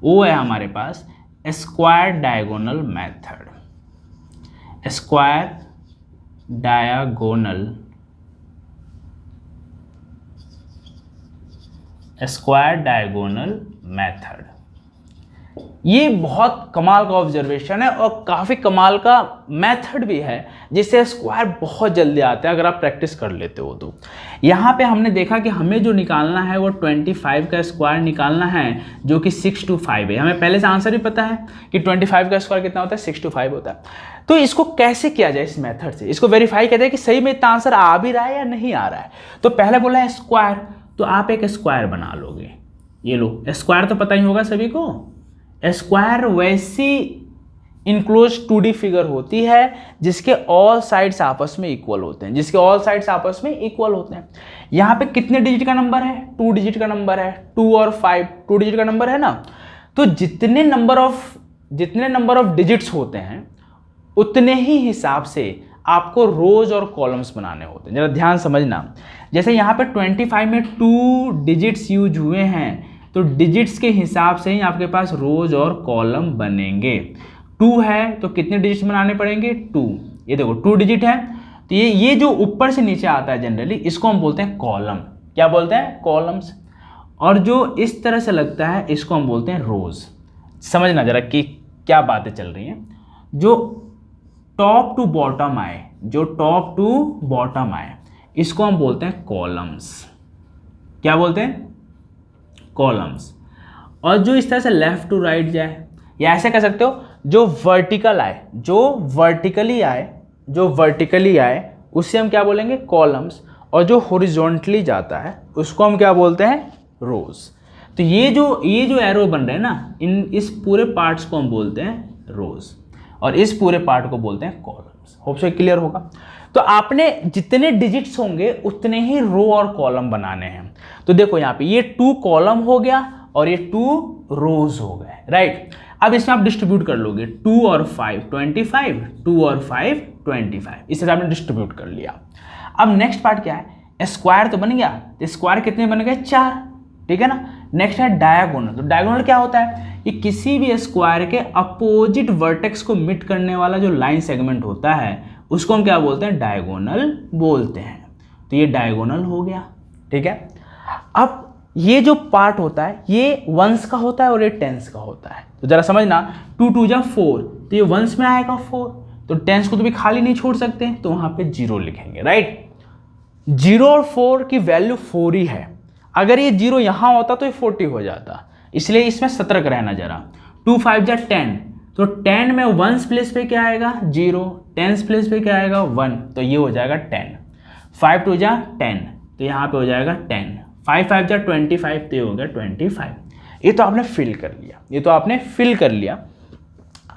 वो है हमारे पास square diagonal method, square diagonal, square diagonal method. ये बहुत कमाल का ऑब्जर्वेशन है और काफ़ी कमाल का मेथड भी है, जिससे स्क्वायर बहुत जल्दी आता है अगर आप प्रैक्टिस कर लेते हो तो। यहाँ पे हमने देखा कि हमें जो निकालना है वो 25 का स्क्वायर निकालना है, जो कि 6 2 5 है। हमें पहले से आंसर भी पता है कि 25 का स्क्वायर कितना होता है 6 2 5 होता है। तो इसको कैसे किया जाए, इस मेथड से इसको वेरीफाई कहते हैं कि सही में इतना आंसर आ भी रहा है या नहीं आ रहा है। तो पहले बोला है स्क्वायर, तो आप एक स्क्वायर बना लोगे, ये लो स्क्वायर तो पता ही होगा सभी को। स्क्वायर वैसी इनक्लोज 2D फिगर होती है जिसके ऑल साइड्स आपस में इक्वल होते हैं, जिसके ऑल साइड्स आपस में इक्वल होते हैं। यहाँ पे कितने डिजिट का नंबर है, 2 डिजिट का नंबर है, 2 और 5 2 डिजिट का नंबर है ना। तो जितने नंबर ऑफ डिजिट्स होते हैं उतने ही हिसाब से आपको रोज और कॉलम्स बनाने होते हैं। जरा ध्यान समझना, जैसे यहाँ पे 25 में 2 डिजिट्स यूज हुए हैं, तो डिजिट्स के हिसाब से ही आपके पास रोज और कॉलम बनेंगे। 2 है तो कितने डिजिट्स बनाने पड़ेंगे 2, ये देखो 2 डिजिट है, तो ये जो ऊपर से नीचे आता है जनरली इसको हम बोलते हैं कॉलम। क्या बोलते हैं, कॉलम्स। और जो इस तरह से लगता है इसको हम बोलते हैं रोज। समझना जरा कि क्या बातें चल रही हैं। जो टॉप टू बॉटम आए, जो टॉप टू बॉटम आए, इसको हम बोलते हैं कॉलम्स। क्या बोलते हैं, कॉलम्स। और जो इस तरह से लेफ्ट टू राइट जाए, या ऐसे कह सकते हो जो वर्टिकल आए, जो वर्टिकली आए उसे हम क्या बोलेंगे, कॉलम्स, और जो हॉरिजॉन्टली जाता है उसको हम क्या बोलते हैं, रोज। तो ये जो एरो बन रहे हैं ना, इस पूरे पार्ट्स को हम बोलते हैं रोज, और इस पूरे पार्ट को बोलते हैं कॉलम्स। होप सो क्लियर होगा। तो आपने जितने डिजिट्स होंगे उतने ही रो और कॉलम बनाने हैं। तो देखो यहाँ पे ये 2 कॉलम हो गया और ये 2 रोज हो गए, राइट। अब इसमें आप डिस्ट्रीब्यूट कर लोगे, 2 और 5 25, 2 और 5 25, इसे आपने डिस्ट्रीब्यूट कर लिया। अब नेक्स्ट पार्ट क्या है, स्क्वायर तो बन गया, तो स्क्वायर कितने बन गए, 4, ठीक है ना। नेक्स्ट है डायगोनल। तो डायगोनल क्या होता है, ये किसी भी स्क्वायर के अपोजिट वर्टेक्स को मिट करने वाला जो लाइन सेगमेंट होता है उसको हम क्या बोलते हैं, डायगोनल बोलते हैं। तो ये डायगोनल हो गया, ठीक है। अब ये जो पार्ट होता है ये वंस का होता है और ये टेंस का होता है। तो जरा समझना, 2 2 जा 4, तो ये वंस में आएगा 4, तो टेंस को तो भी खाली नहीं छोड़ सकते, तो वहां पे 0 लिखेंगे, राइट। 0 और 4 की वैल्यू 4 ही है। अगर ये 0 यहां होता तो ये 40 हो जाता, इसलिए इसमें सतर्क रहना जरा। 2 5 जा 10, तो 10 में वंस प्लेस पे क्या आएगा, 0, टेंस प्लेस पे क्या आएगा, 1, तो ये हो जाएगा 10। 5 2 जा 10, तो यहाँ पे हो जाएगा 10। 5 5 जा 25, तो ये हो गया 25। ये तो आपने फिल कर लिया,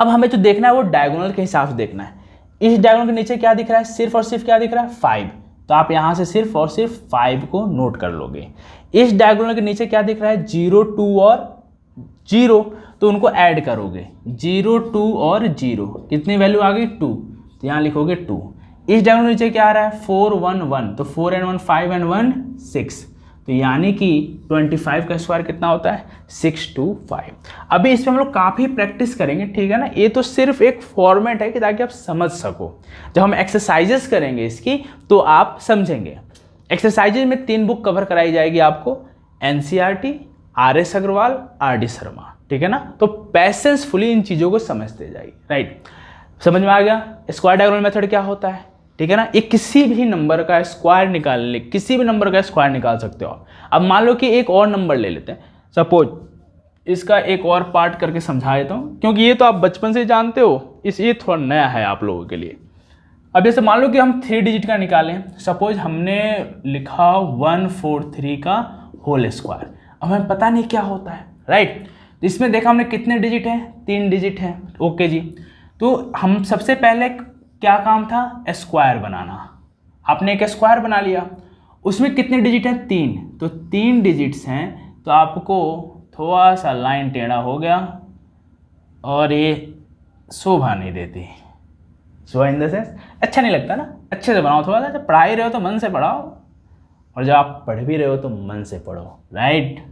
अब हमें जो देखना है वो डायगोनल के हिसाब से देखना है। इस डायगोनल के नीचे क्या दिख रहा है, सिर्फ और सिर्फ क्या दिख रहा है, 5, तो आप यहाँ से सिर्फ और सिर्फ 5 को नोट कर लोगे। इस डायगोनल के नीचे क्या दिख रहा है, 0 2 और 0, तो उनको ऐड करोगे, 0 2 और 0, कितनी वैल्यू आ गई, 2, तो यहाँ लिखोगे 2। इस डायगोनल नीचे क्या आ रहा है, 4 1 1, तो 4 and 1 5 and 1 6, तो यानी कि 25 का स्क्वायर कितना होता है, 625। अभी इसमें हम लोग काफ़ी प्रैक्टिस करेंगे, ठीक है ना। ये तो सिर्फ एक फॉर्मेट है कि ताकि आप समझ सको। जब हम एक्सरसाइजेस करेंगे इसकी तो आप समझेंगे। एक्सरसाइजेज में 3 बुक कवर कराई जाएगी आपको, NCERT, RS Agarwal, RD Sharma, ठीक है ना। तो पैसेंसफुली इन चीज़ों को समझते जाइए, राइट। समझ में आ गया स्क्वायर डायगोनल मेथड क्या होता है, ठीक है ना। ये किसी भी नंबर का स्क्वायर निकाल सकते हो। अब मान लो कि एक और नंबर ले लेते हैं, सपोज इसका एक और पार्ट करके समझा देता हूँ, क्योंकि ये तो आप बचपन से जानते हो, ये थोड़ा नया है आप लोगों के लिए। अब जैसे मान लो कि हम 3 डिजिट का निकालें, सपोज हमने लिखा 143 का होल स्क्वायर, अब हमें पता नहीं क्या होता है, राइट। इसमें देखा हमने कितने डिजिट हैं, 3 डिजिट हैं, ओके जी। तो हम सबसे पहले क्या काम था, स्क्वायर बनाना। आपने एक स्क्वायर बना लिया, उसमें कितने डिजिट हैं, 3, तो 3 डिजिट्स हैं, तो आपको थोड़ा सा लाइन टेढ़ा हो गया और ये शोभा नहीं देती, शोभा इन द सेंस अच्छा नहीं लगता ना। अच्छे से बनाओ थोड़ा सा, जब पढ़ा ही रहे हो तो मन से पढ़ाओ, और जब आप पढ़ भी रहे हो तो मन से पढ़ो, राइट।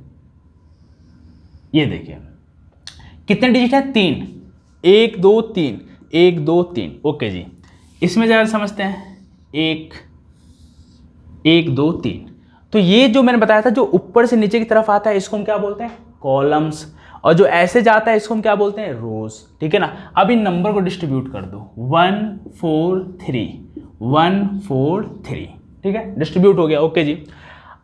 ये देखिए कितने डिजिट हैं, 3, 1 2 3, 1 2 3, ओके जी। इसमें ज़रा समझते हैं, 1 1 2 3, तो ये जो मैंने बताया था, जो ऊपर से नीचे की तरफ आता है इसको हम क्या बोलते हैं, कॉलम्स, और जो ऐसे जाता है इसको हम क्या बोलते हैं, रोज, ठीक है ना। अब इन नंबर को डिस्ट्रीब्यूट कर दो, 1 4 3 1 4 3, ठीक है, डिस्ट्रीब्यूट हो गया, ओके जी।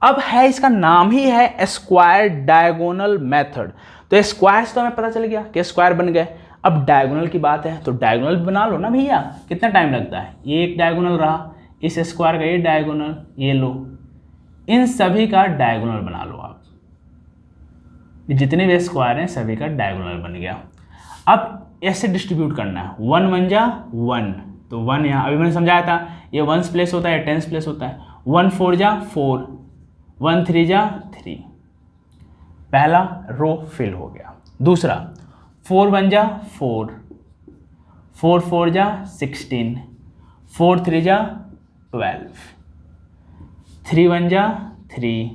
अब है इसका नाम ही है स्क्वायर डायगोनल मेथड। तो स्क्वायर्स तो हमें पता चल गया कि स्क्वायर बन गए। अब डायगोनल की बात है तो डायगोनल बना लो ना भैया, कितना टाइम लगता है, ये एक डायगोनल रहा, इस स्क्वायर का ये डायगोनल, ये लो, इन सभी का डायगोनल बना लो आप। जितने भी स्क्वायर हैं सभी का डायगोनल बन गया। अब ऐसे डिस्ट्रीब्यूट करना है, 1 1 जा 1, तो 1 यहाँ अभी मैंने समझाया था, ये 1s प्लेस होता है, 10s प्लेस होता है। 1 4 जा 4, 1 3 जा 3, पहला रो फिल हो गया। दूसरा 4 1 जा 4, 4 4 जा 16, 4 3 जा 12, 3 1 जा 3,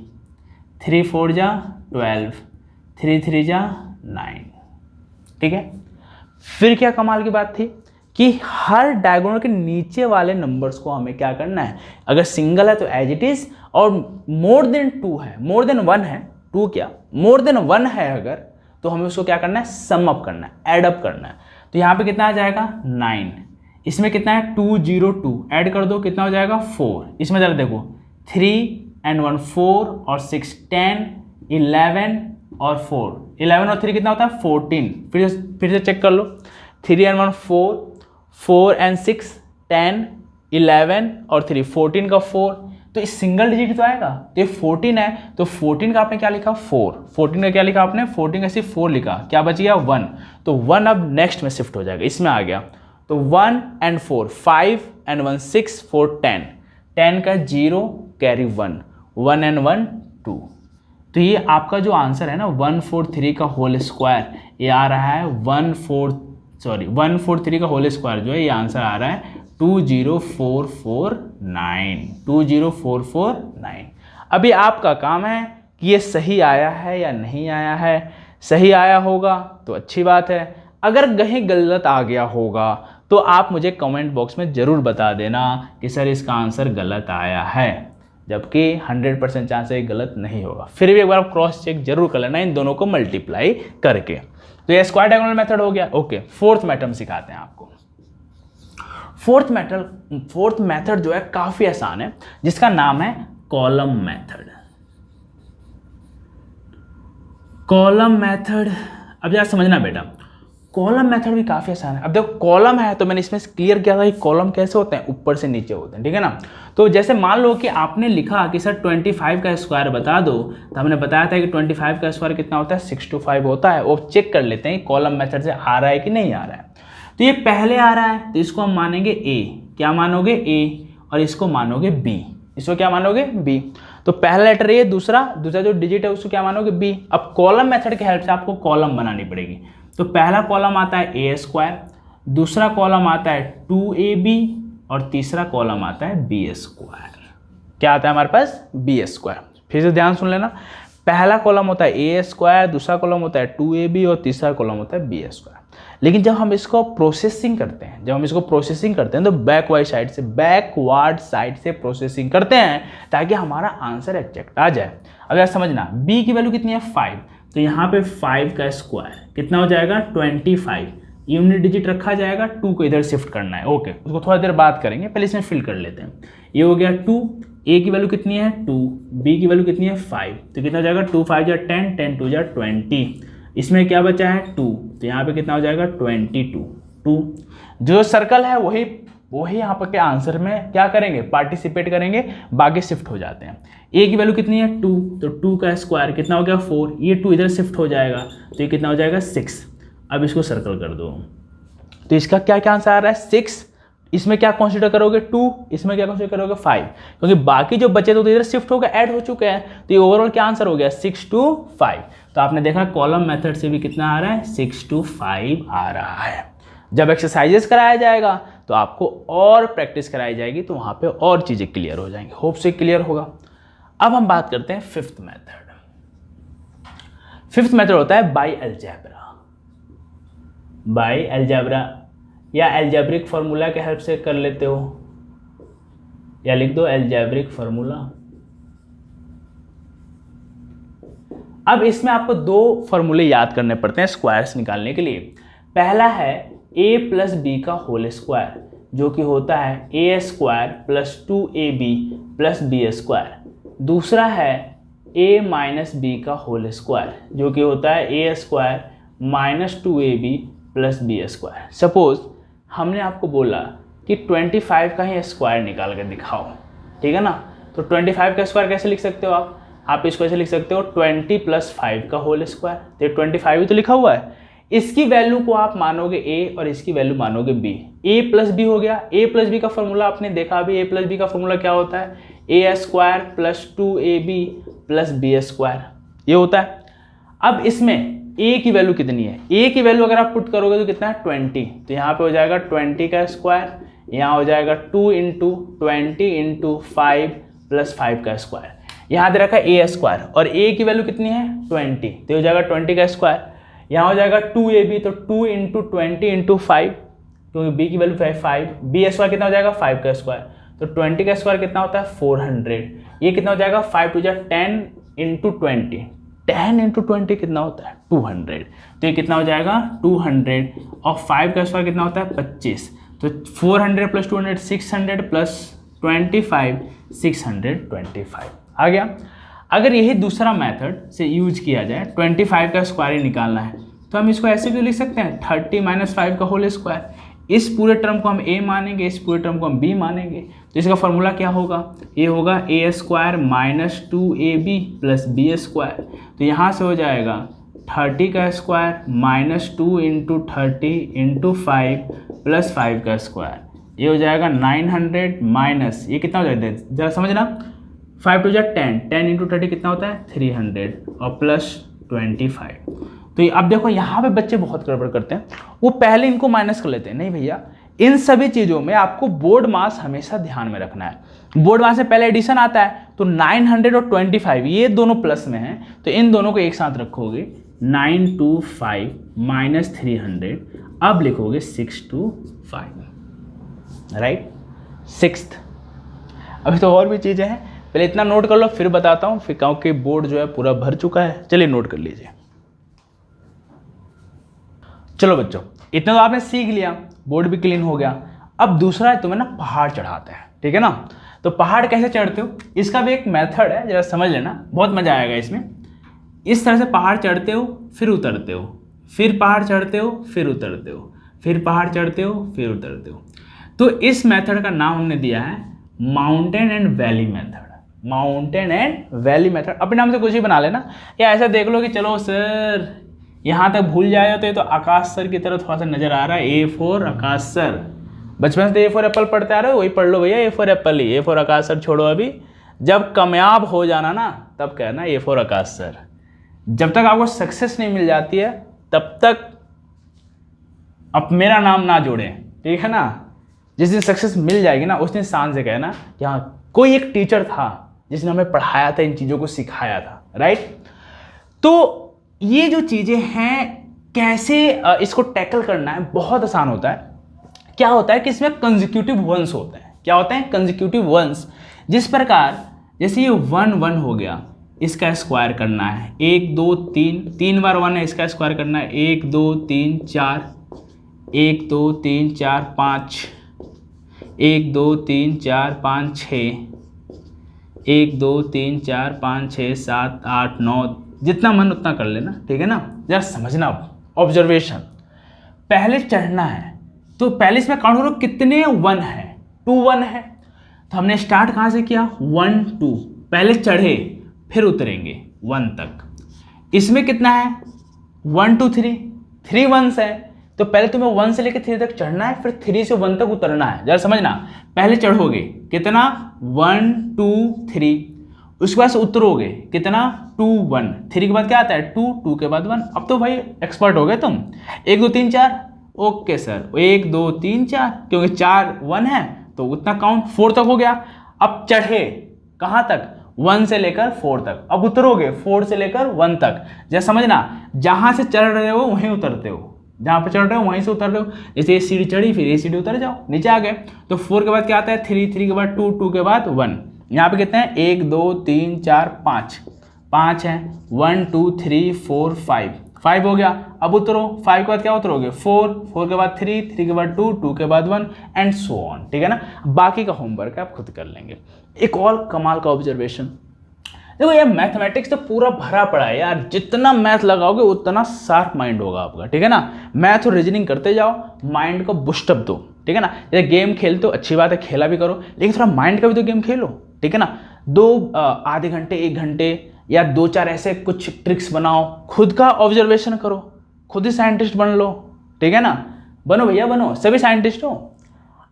3 4 जा 12, 3 3 जा 9, ठीक है। फिर क्या कमाल की बात थी कि हर डायगोनल के नीचे वाले नंबर्स को हमें क्या करना है, अगर सिंगल है तो एज इट इज, और मोर देन 2 है, मोर देन 1 है, 2 क्या मोर देन 1 है अगर, तो हमें उसको क्या करना है, सम अप करना है, ऐड अप करना है। तो यहाँ पे कितना आ जाएगा 9, इसमें कितना है 2 0 2, ऐड कर दो कितना हो जाएगा 4, इसमें जरा देखो 3 and 1 4 और 6 10 11 और 4, 11 और 3 कितना होता है 14, फिर से चेक कर लो, 3 and 1 4, 4 and 6 10, 11 और 3 14 का 4, तो इस सिंगल डिजिट तो आएगा, तो ये 14 है, तो 14 का आपने क्या लिखा 4, 14 का क्या लिखा आपने 14 का सिर्फ 4 लिखा, क्या बच गया 1, तो 1 अब नेक्स्ट में शिफ्ट हो जाएगा, इसमें आ गया, तो 1 and 4 5 and 1 6 4 10, 10 का 0 कैरी 1, 1 and 1 2, तो ये आपका जो आंसर है ना 143 का होल स्क्वायर, ये आ रहा है 143 का होल स्क्वायर जो है ये आंसर आ रहा है 20449। अभी आपका काम है कि ये सही आया है या नहीं आया है। सही आया होगा तो अच्छी बात है, अगर कहीं गलत आ गया होगा तो आप मुझे कमेंट बॉक्स में ज़रूर बता देना कि सर इसका आंसर गलत आया है, जबकि 100% चांस है गलत नहीं होगा। फिर भी एक बार आप क्रॉस चेक जरूर कर लेना इन दोनों को मल्टीप्लाई करके। तो ये स्क्वायर डायगोनल मेथड हो गया। ओके, फोर्थ मेथड हम सिखाते हैं आपको। फोर्थ मेथड जो है काफी आसान है, जिसका नाम है कॉलम मेथड। कॉलम मेथड अब यार समझना बेटा, कॉलम मेथड भी काफी आसान है। अब देखो कॉलम है तो मैंने इसमें क्लियर किया था कि कॉलम कैसे होते हैं, ऊपर से नीचे होते हैं, ठीक है ना। तो जैसे मान लो कि आपने लिखा कि सर 25 का स्क्वायर बता दो, तो हमने बताया था कि 25 का स्क्वायर कितना होता है 625 होता है। वो चेक कर लेते हैं कॉलम मेथड से आ रहा है कि नहीं आ रहा है। तो ये पहले आ रहा है तो इसको हम मानेंगे ए, क्या मानोगे ए, और इसको मानोगे बी, इसको क्या मानोगे बी। तो पहला लेटर ए, दूसरा जो डिजिट है उसको क्या मानोगे बी। अब कॉलम मेथड की हेल्प से आपको कॉलम बनानी पड़ेगी। तो पहला कॉलम आता है ए स्क्वायर, दूसरा कॉलम आता है 2ab और तीसरा कॉलम आता है बी स्क्वायर। क्या आता है हमारे पास बी स्क्वायर। फिर से ध्यान सुन लेना, पहला कॉलम होता है ए स्क्वायर, दूसरा कॉलम होता है 2ab और तीसरा कॉलम होता है बी स्क्वायर। लेकिन जब हम इसको प्रोसेसिंग करते हैं, तो बैकवर्ड साइड से प्रोसेसिंग करते हैं ताकि हमारा आंसर एग्जैक्ट आ जाए। अब यार समझना, b की वैल्यू कितनी है 5, तो यहाँ पे 5 का स्क्वायर कितना हो जाएगा 25, यूनिट डिजिट रखा जाएगा, 2 को इधर शिफ्ट करना है। ओके, उसको थोड़ा देर बात करेंगे, पहले इसमें फिल कर लेते हैं। ये हो गया 2, a की वैल्यू कितनी है 2, b की वैल्यू कितनी है 5, तो कितना हो जाएगा 2 5 जा 10, 10 2 जा 20, इसमें क्या बचा है 2, तो यहाँ पे कितना हो जाएगा 22। 2 जो सर्कल है वही यहाँ पर के आंसर में क्या करेंगे पार्टिसिपेट करेंगे, बाकी शिफ्ट हो जाते हैं। a की वैल्यू कितनी है 2, तो 2 का स्क्वायर कितना हो गया 4, ये 2 इधर शिफ्ट हो जाएगा तो ये कितना हो जाएगा 6। अब इसको सर्कल कर दो, तो इसका क्या आंसर आ रहा है 6। इसमें क्या कंसीडर करोगे 2, इसमें क्या कंसीडर करोगे 5, क्योंकि बाकी जो बचे तो इधर शिफ्ट हो गए, ऐड हो चुके हैं, तो ये ओवरऑल क्या आंसर हो गया 6 to 5। तो आपने देखा कॉलम मेथड से भी कितना आ रहा है 6 to 5 आ रहा है। जब एक्सरसाइजेस कराया जाएगा तो आपको और प्रैक्टिस कराई जाएगी, तो वहाँ पे और चीज़ें क्लियर हो जाएंगी, होप से क्लियर होगा। अब हम बात करते हैं फिफ्थ मेथड। फिफ्थ मेथड होता है बाय अलजेब्रा या अलजेब्रिक फार्मूला के हेल्प से कर लेते हो, या लिख दो अलजेब्रिक फार्मूला। अब इसमें आपको 2 फार्मूले याद करने पड़ते हैं स्क्वायर्स निकालने के लिए। पहला है a प्लस बी का होल स्क्वायर, जो कि होता है a square plus 2ab plus b square. दूसरा है a माइनस बी का होल स्क्वायर, जो कि होता है a square minus 2ab plus b square. Suppose हमने आपको बोला कि 25 का ही स्क्वायर निकाल कर दिखाओ, ठीक है ना। तो 25 का स्क्वायर कैसे लिख सकते हो आप इसको ऐसे लिख सकते हो 20 प्लस 5 का होल स्क्वायर। तो 25 ही तो लिखा हुआ है, इसकी वैल्यू को आप मानोगे a और इसकी वैल्यू मानोगे b। a प्लस बी हो गया। a प्लस बी का फॉर्मूला आपने देखा अभी, a प्लस बी का फॉर्मूला क्या होता है a square plus 2ab plus b square, ये होता है। अब इसमें a की वैल्यू कितनी है, a की वैल्यू अगर आप पुट करोगे तो कितना है 20, तो यहाँ पे हो जाएगा 20 का स्क्वायर, यहाँ हो जाएगा 2 इंटू 20 इंटू 5 प्लस 5 का स्क्वायर। यहाँ दे रखा है a स्क्वायर और a की वैल्यू कितनी है 20, तो हो जाएगा 20 का स्क्वायर। यहाँ हो जाएगा 2ab, तो 2 इंटू 20 इंटू 5, क्योंकि b की वैल्यू 5, b स्क्वायर कितना हो जाएगा 5 का स्क्वायर, तो 20 का स्क्वायर कितना होता है 400। ये कितना हो जाएगा 5 2 10 इंटू 20, 10 इंटू 20 कितना होता है 200, तो ये कितना हो जाएगा 200। और 5 का स्क्वायर कितना होता है 25, तो 400 प्लस 200 600 प्लस 25 625 आ गया। अगर यही दूसरा मेथड से यूज किया जाए 25 का स्क्वायर ही निकालना है, तो हम इसको ऐसे भी लिख सकते हैं 30 - 5 का होल स्क्वायर। इस पूरे टर्म को हम a मानेंगे, इस पूरे टर्म को हम b मानेंगे। तो इसका फॉर्मूला क्या होगा, ये होगा a² - 2ab + b²। तो यहाँ से हो जाएगा 30 का स्क्वायर -2 × 30 × 5 + 5 का स्क्वायर। ये हो जाएगा 900 माइनस ये कितना हो जाता है जरा समझना, 5 × 10, 10 × 30 कितना होता है 300 और +25। तो ये अब देखो यहाँ पे बच्चे बहुत गड़बड़ करते हैं, वो पहले इनको माइनस कर लेते हैं। नहीं भैया, इन सभी चीज़ों में आपको बोर्ड मास हमेशा ध्यान में रखना है। बोर्ड मास से पहले एडिशन आता है, तो 900 और 25 ये दोनों प्लस में हैं, तो इन दोनों को एक साथ रखोगे 925 - 300, अब लिखोगे 625, राइट, 6th। अभी तो और भी चीज़ें हैं, पहले इतना नोट कर लो फिर बताता हूँ, फिर कहूँ कि बोर्ड जो है पूरा भर चुका है। चलिए नोट कर लीजिए। चलो बच्चों, इतना तो आपने सीख लिया, बोर्ड भी क्लीन हो गया। अब दूसरा है तुम्हें ना पहाड़ चढ़ाते हैं, ठीक है ना। तो पहाड़ कैसे चढ़ते हो, इसका भी एक मेथड है, जरा समझ लेना, बहुत मजा आएगा इसमें। इस तरह से पहाड़ चढ़ते हो फिर उतरते हो, फिर पहाड़ चढ़ते हो फिर उतरते हो, फिर पहाड़ चढ़ते हो फिर उतरते हो। तो इस मेथड का नाम हमने दिया है mountain and valley method. Mountain and valley method अपने नाम से कुछ ही बना लेना, या ऐसा देख लो कि चलो सर यहाँ तक भूल जाए तो ये तो आकाश सर की तरह थोड़ा सा नजर आ रहा है, A फॉर आकाश सर। बचपन से A फॉर एप्पल पढ़ते आ रहे हो, वही पढ़ लो भैया, A for Apple he, A for Akash sir छोड़ो। अभी जब कामयाब हो जाना ना तब कहना A फॉर आकाश सर। जब तक आपको सक्सेस नहीं मिल जाती है तब तक अब मेरा नाम ना जोड़े, ठीक है ना। जिस दिन सक्सेस मिल जाएगी ना उस दिन शान से कहना कि हाँ कोई एक टीचर था जिसने हमें पढ़ाया था, इन चीज़ों को सिखाया था, राइट। तो ये जो चीज़ें हैं कैसे इसको टैकल करना है, बहुत आसान होता है। क्या होता है कि इसमें कंसेक्यूटिव वंस होते हैं। क्या होते हैं कंसेक्यूटिव वंस, जिस प्रकार जैसे ये 1 1 हो गया, इसका स्क्वायर करना है 1 2 3, 3 बार 1 है, इसका स्क्वायर करना है 1 2 3 4, 1 2 3 4 5, 1 2 3 4 5 6, 1 2 3 4 5 6 7 8 9, जितना मन उतना कर लेना, ठीक है ना। जरा समझना, ऑब्जर्वेशन, पहले चढ़ना है तो पहले इसमें काउंट करो कितने 1 है, 2 1 है। तो हमने स्टार्ट कहाँ से किया 1 2, पहले चढ़े फिर उतरेंगे 1 तक। इसमें कितना है 1 2 3, 3 1s है, तो पहले तुम्हें 1 से लेकर 3 तक चढ़ना है, फिर 3 से 1 तक उतरना है। जरा समझना, पहले चढ़ोगे कितना 1 2 3, उसके बाद से उतरोगे कितना 2 1, 3 के बाद क्या आता है 2, 2 के बाद 1। अब तो भाई एक्सपर्ट हो गए तुम। 1 2 3 4, ओके सर 1 2 3 4, क्योंकि 4 1 है तो उतना काउंट 4 तक हो गया। अब चढ़े कहाँ तक 1 से लेकर 4 तक, अब उतरोगे 4 से लेकर 1 तक। जैसे समझना, जहाँ से चढ़ रहे हो वहीं उतरते हो, जहाँ पे चढ़ रहे हो वहीं से उतर रहे हो। जैसे ये सीढ़ी चढ़ी फिर ये सीढ़ी उतर जाओ, नीचे आ गए। तो 4 के बाद क्या आता है 3, 3 के बाद 2, 2 के बाद 1। यहाँ पे कितने हैं 1 2 3 4 5, 5 है 1 2 3 4 5, 5 हो गया। अब उतरो, 5 के बाद क्या उतरोगे 4, 4 के बाद 3, 3 के बाद 2, 2 के बाद 1 एंड सो ऑन, ठीक है ना। बाकी का होमवर्क आप खुद कर लेंगे। एक और कमाल का ऑब्जर्वेशन देखो, ये मैथमेटिक्स तो पूरा भरा पड़ा है यार, जितना मैथ लगाओगे उतना शार्प माइंड होगा आपका, ठीक है ना। मैथ और रीजनिंग करते जाओ, माइंड को बुस्टअप दो, ठीक है ना। जैसे गेम खेलते हो अच्छी बात है, खेला भी करो, लेकिन थोड़ा माइंड का भी तो गेम खेलो, ठीक है ना। आधे घंटे 1 घंटे या 2-4 ऐसे कुछ ट्रिक्स बनाओ, खुद का ऑब्जर्वेशन करो, खुद ही साइंटिस्ट बन लो, ठीक है ना। बनो भैया बनो, सभी साइंटिस्ट हो।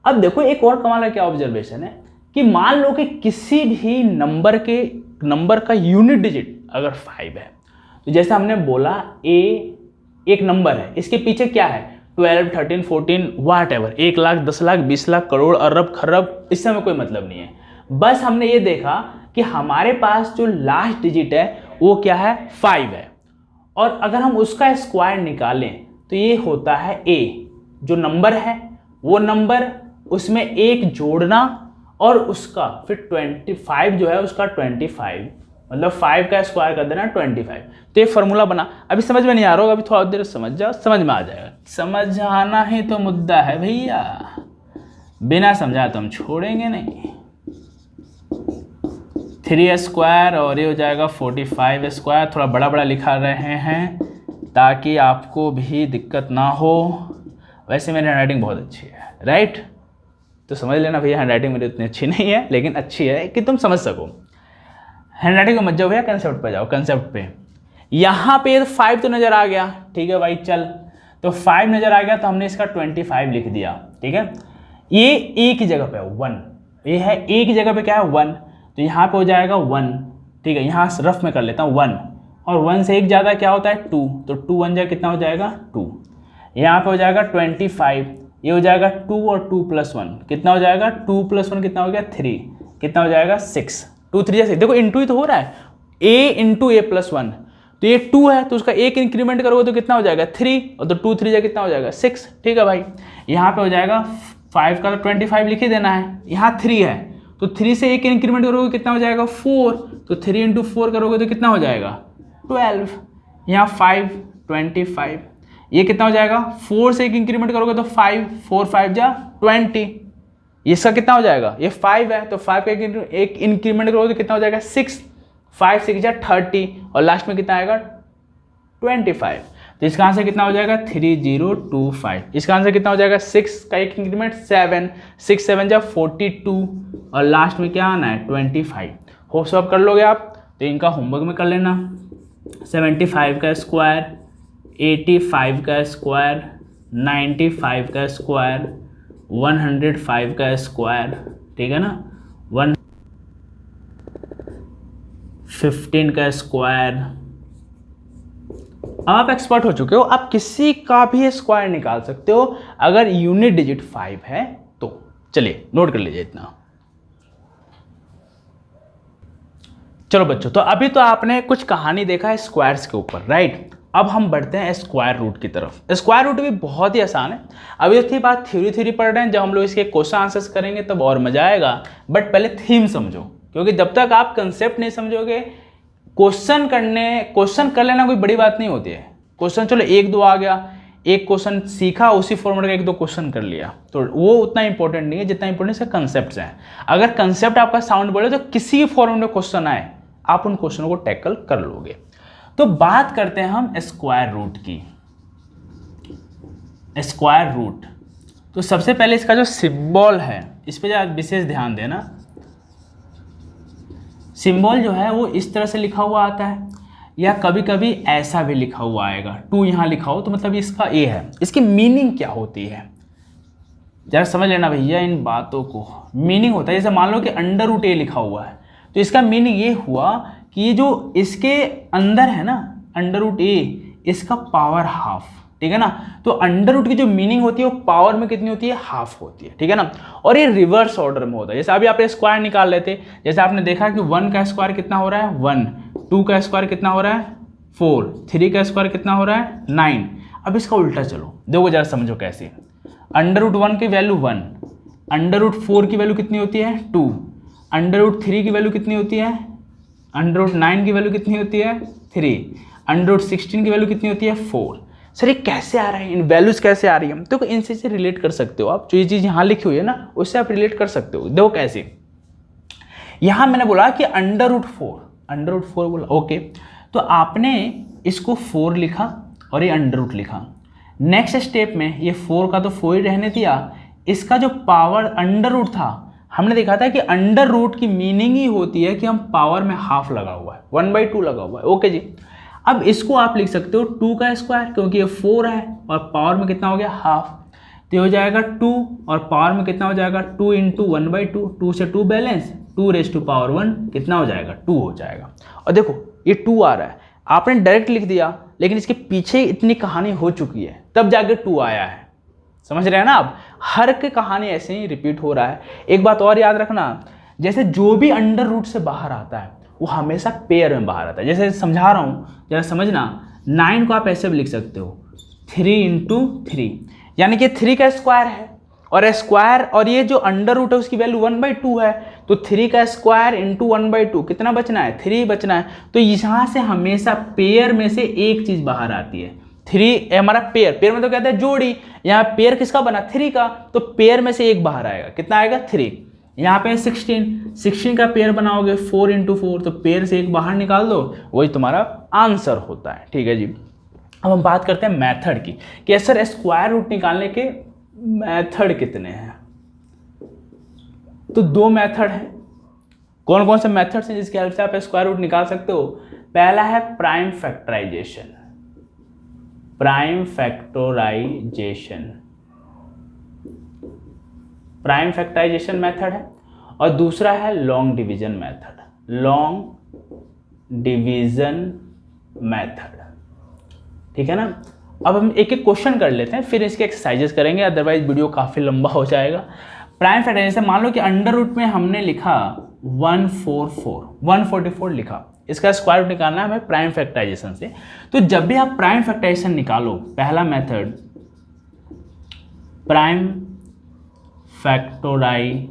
अब देखो एक और कमाल का क्या ऑब्जर्वेशन है कि मान लो कि किसी भी नंबर का यूनिट डिजिट अगर 5 है, तो जैसे हमने बोला a एक नंबर है, इसके पीछे क्या है 12 13 14 वाट एवर, 1 लाख 10 लाख 20 लाख करोड़ अरब खरब, इससे हमें कोई मतलब नहीं है। बस हमने ये देखा कि हमारे पास जो लास्ट डिजिट है वो क्या है 5 है, और अगर हम उसका स्क्वायर निकालें तो ये होता है a, जो नंबर है वो नंबर, उसमें 1 जोड़ना और उसका फिर 25 जो है उसका 25, मतलब 5 का स्क्वायर कर देना 25। तो ये फॉर्मूला बना। अभी समझ में नहीं आ रहा होगा, अभी थोड़ा देर समझ जाओ, समझ में आ जाएगा। समझ आना ही तो मुद्दा है भैया, बिना समझा तो हम छोड़ेंगे नहीं। 3 स्क्वायर और ये हो जाएगा 45 स्क्वायर, थोड़ा बड़ा बड़ा लिखा रहे हैं ताकि आपको भी दिक्कत ना हो। वैसे मेरी हैंडराइटिंग बहुत अच्छी है, राइट? तो समझ लेना भैया, हैंडराइटिंग मेरी उतनी अच्छी नहीं है, लेकिन अच्छी है कि तुम समझ सको। हैंडराइटिंग को मत जाओ भैया, कंसेप्ट पे जाओ, कंसेप्ट पे। यहाँ पे 5 तो नज़र आ गया, ठीक है भाई, चल। तो 5 नज़र आ गया तो हमने इसका 25 लिख दिया, ठीक है। ये ए की जगह पे है 1, ये है ए की जगह पे क्या है 1, तो यहाँ पे हो जाएगा 1, ठीक है। यहाँ रफ में कर लेता हूँ 1, और 1 से एक ज़्यादा क्या होता है 2, तो 2 1 जा कितना हो जाएगा 2। यहाँ पे हो जाएगा 25, ये हो जाएगा 2 और 2 + 1 कितना हो जाएगा 2 + 1 कितना हो गया 3, कितना हो जाएगा 6, 2 3 6। देखो इंटू ही तो हो रहा है, a × a + 1, तो ये 2 है तो उसका एक इंक्रीमेंट करोगे तो कितना हो जाएगा 3, और तो 2 3 जा कितना हो जाएगा 6, ठीक है भाई। यहाँ पे हो जाएगा 5 का तो 25 लिख ही देना है, यहाँ 3 है तो 3 से एक इंक्रीमेंट करोगे कितना हो जाएगा 4, तो 3 × 4 करोगे तो कितना हो जाएगा 12। यहाँ 5 25, ये कितना हो जाएगा 4 से एक इंक्रीमेंट करोगे तो 5, 4 5 जा 20, इसका कितना हो जाएगा, ये 5 है तो 5 का एक इंक्रीमेंट करोगे तो कितना हो जाएगा 6, 5 6 जा 30, और लास्ट में कितना आएगा 25। तो इसका आंसर कितना हो जाएगा 3025। इसका आंसर कितना हो जाएगा 6 का एक इंक्रीमेंट 7, 6 7 जा 42, और लास्ट में क्या आना है 25। होप सो आप कर लोगे आप, तो इनका होमवर्क में कर लेना। 75 का स्क्वायर, 85 का स्क्वायर, 95 का स्क्वायर, 105 का स्क्वायर, ठीक है ना, 115 का स्क्वायर। अब आप एक्सपर्ट हो चुके हो, आप किसी का भी स्क्वायर निकाल सकते हो अगर यूनिट डिजिट 5 है तो। चलिए नोट कर लीजिए इतना। चलो बच्चों, तो अभी तो आपने कुछ कहानी देखा है स्क्वायर्स के ऊपर, राइट? अब हम बढ़ते हैं स्क्वायर रूट की तरफ। स्क्वायर रूट भी बहुत ही आसान है। अभी तो बात थ्योरी पढ़ रहे हैं, जब हम लोग इसके क्वेश्चन आंसर्स करेंगे तब और मजा आएगा, बट पहले थीम समझो, क्योंकि जब तक आप कंसेप्ट नहीं समझोगे, क्वेश्चन कर लेना कोई बड़ी बात नहीं होती है। क्वेश्चन चलो 1 2 आ गया, एक क्वेश्चन सीखा, उसी फॉर्मेट का 1 2 क्वेश्चन कर लिया, तो वो उतना इंपॉर्टेंट नहीं है जितना इंपॉर्टेंट इसका कंसेप्ट है। अगर कंसेप्ट आपका साउंड बोले तो किसी भी फॉर्मेट में क्वेश्चन आए आप उन क्वेश्चनों को टैकल कर लोगे। तो बात करते हैं हम स्क्वायर रूट की। स्क्वायर रूट, तो सबसे पहले इसका जो सिंबल है इस पर विशेष ध्यान देना। सिंबल जो है वो इस तरह से लिखा हुआ आता है, या कभी कभी ऐसा भी लिखा हुआ आएगा, 2 यहाँ लिखा हो तो मतलब इसका ए है। इसकी मीनिंग क्या होती है जरा समझ लेना भैया इन बातों को। मीनिंग होता है, जैसे मान लो कि √a लिखा हुआ है, तो इसका मीनिंग ये हुआ कि ये जो इसके अंदर है ना √a, इसका पावर हाफ, ठीक है ना। तो अंडर रूट की जो मीनिंग होती है वो पावर में कितनी होती है, हाफ होती है, ठीक है ना। और ये रिवर्स ऑर्डर में होता है। जैसे अभी आप स्क्वायर निकाल लेते, जैसे आपने देखा कि 1 का स्क्वायर कितना हो रहा है 1, 2 का स्क्वायर कितना हो रहा है 4, 3 का स्क्वायर कितना हो रहा है 9। अब इसका उल्टा चलो, देखो जरा समझो कैसे। √1 की वैल्यू 1, √4 की वैल्यू कितनी होती है 2, √3 की वैल्यू कितनी होती है, √9 की वैल्यू कितनी होती है 3, √16 की वैल्यू कितनी होती है 4। सर ये कैसे आ रहा है, इन वैल्यूज कैसे आ रही है? तो इनसे से रिलेट कर सकते हो आप, जो ये चीज़ यहाँ लिखी हुई है ना उससे आप रिलेट कर सकते हो। देखो कैसे, यहाँ मैंने बोला कि √4 बोला, ओके, तो आपने इसको 4 लिखा और ये अंडर लिखा। नेक्स्ट स्टेप में ये 4 का तो 4 ही रहने दिया, इसका जो पावर अंडर था, हमने देखा था कि अंडर रूट की मीनिंग ही होती है कि हम पावर में हाफ लगा हुआ है, 1/2 लगा हुआ है, ओके जी। अब इसको आप लिख सकते हो 2 का स्क्वायर, क्योंकि ये 4 है और पावर में कितना हो गया हाफ, तो ये हो जाएगा 2 और पावर में कितना हो जाएगा 2 × 1/2, 2 से 2 बैलेंस, 2⁻1 कितना हो जाएगा 2 हो जाएगा। और देखो ये 2 आ रहा है, आपने डायरेक्ट लिख दिया, लेकिन इसके पीछे इतनी कहानी हो चुकी है तब जाके 2 आया है। समझ रहे हैं ना आप, हर की कहानी ऐसे ही रिपीट हो रहा है। एक बात और याद रखना, जैसे जो भी अंडर रूट से बाहर आता है वो हमेशा पेयर में बाहर आता है। जैसे समझा रहा हूँ जरा समझना, 9 को आप ऐसे भी लिख सकते हो 3 × 3, यानी कि 3 का स्क्वायर है और स्क्वायर, और ये जो अंडर रूट है उसकी वैल्यू 1/2 है, तो 3 का स्क्वायर × 1/2 कितना बचना है 3 बचना है। तो यहाँ से हमेशा पेयर में से एक चीज़ बाहर आती है। 3 हमारा पेयर में तो कहते हैं जोड़ी, यहाँ पेयर किसका बना 3 का, तो पेयर में से एक बाहर आएगा, कितना आएगा 3। यहाँ पे 16 का पेयर बनाओगे 4 × 4, तो पेयर से एक बाहर निकाल दो, वही तुम्हारा आंसर होता है, ठीक है जी। अब हम बात करते हैं मेथड की कि सर स्क्वायर रूट निकालने के मेथड कितने हैं। तो 2 मेथड हैं। कौन कौन से मेथड्स हैं जिसकी हेल्प से आप स्क्वायर रूट निकाल सकते हो? पहला है prime factorization, prime factorization method है, और दूसरा है long division method, long division method. ठीक है ना। अब हम एक एक क्वेश्चन कर लेते हैं, फिर इसके एक्सरसाइजेस करेंगे, अदरवाइज वीडियो काफ़ी लंबा हो जाएगा। प्राइम फैक्टराइजेशन, मान लो कि अंडर रूट में हमने लिखा 144 लिखा, इसका स्क्वायर रूट निकालना है हमें प्राइम फैक्टराइजेशन से। तो जब भी आप प्राइम फैक्टराइजेशन निकालो, पहला मेथड प्राइम फैक्टराइजेशन,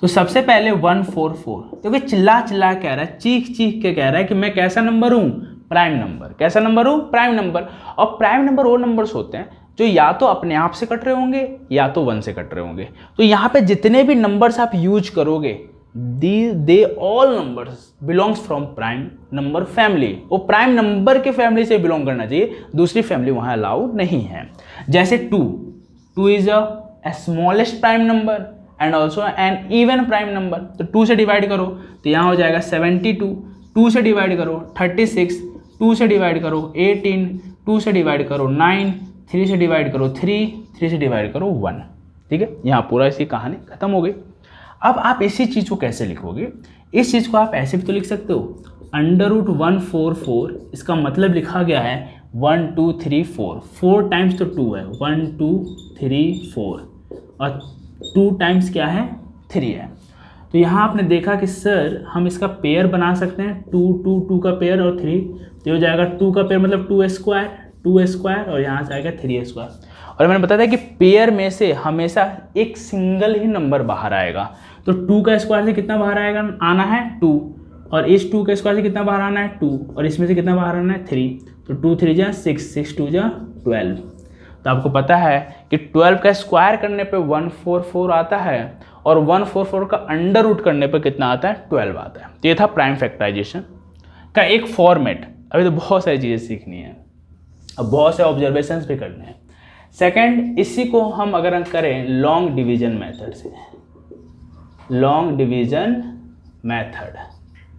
तो सबसे पहले 144, क्योंकि चिल्ला चिल्ला कह रहा है, चीख चीख के कह रहा है कि मैं कैसा नंबर हूं? Prime number. कैसा नंबर हूं? Prime number. और प्राइम नंबर वो नंबर्स होते हैं जो या तो अपने आप से कट रहे होंगे या तो 1 से कट रहे होंगे। तो यहाँ पे जितने भी नंबर्स आप यूज करोगे, they all numbers belongs from prime number family. वो प्राइम नंबर के फैमिली से बिलोंग करना चाहिए, दूसरी फैमिली वहाँ अलाउड नहीं है। जैसे 2 is a smallest prime number and also an even prime number. तो 2 से डिवाइड करो तो यहाँ हो जाएगा 72, 2 से डिवाइड करो 36, 2 से डिवाइड करो 18, 2 से डिवाइड करो 9, 3 से डिवाइड करो 3, 3 से डिवाइड करो 1। ठीक है, यहाँ पूरा इसकी कहानी खत्म हो गई। अब आप इसी चीज़ को कैसे लिखोगे? इस चीज़ को आप ऐसे भी तो लिख सकते हो, अंडर रूट 144, इसका मतलब लिखा गया है 1 2 3 4, 4 टाइम्स तो 2 है, 1 2 3 4, और 2 टाइम्स क्या है? 3 है। तो यहाँ आपने देखा कि सर हम इसका पेयर बना सकते हैं, 2 2 2 का पेयर और 3, तो हो जाएगा 2 का पेयर मतलब 2 स्क्वायर, और यहाँ से आएगा 3 स्क्वायर। और मैंने बताया था कि पेयर में से हमेशा एक सिंगल ही नंबर बाहर आएगा। तो 2 का स्क्वायर से कितना बाहर आएगा? आना है 2, और इस 2 का स्क्वायर से कितना बाहर आना है? 2, और इसमें से कितना बाहर आना है? 3। तो 2 3 जा 6, 6 2 जा 12। तो आपको पता है कि 12 का स्क्वायर करने पे 144 आता है, और 144 का अंडर रूट करने पे कितना आता है? 12 आता है। तो ये था प्राइम फैक्टराइजेशन का एक फॉर्मेट। अभी तो बहुत सारी चीज़ें सीखनी है, अब बहुत से ऑब्जर्वेशंस भी करने हैं। सेकंड, इसी को हम अगर करें लॉन्ग डिवीजन मेथड से, लॉन्ग डिवीजन मेथड।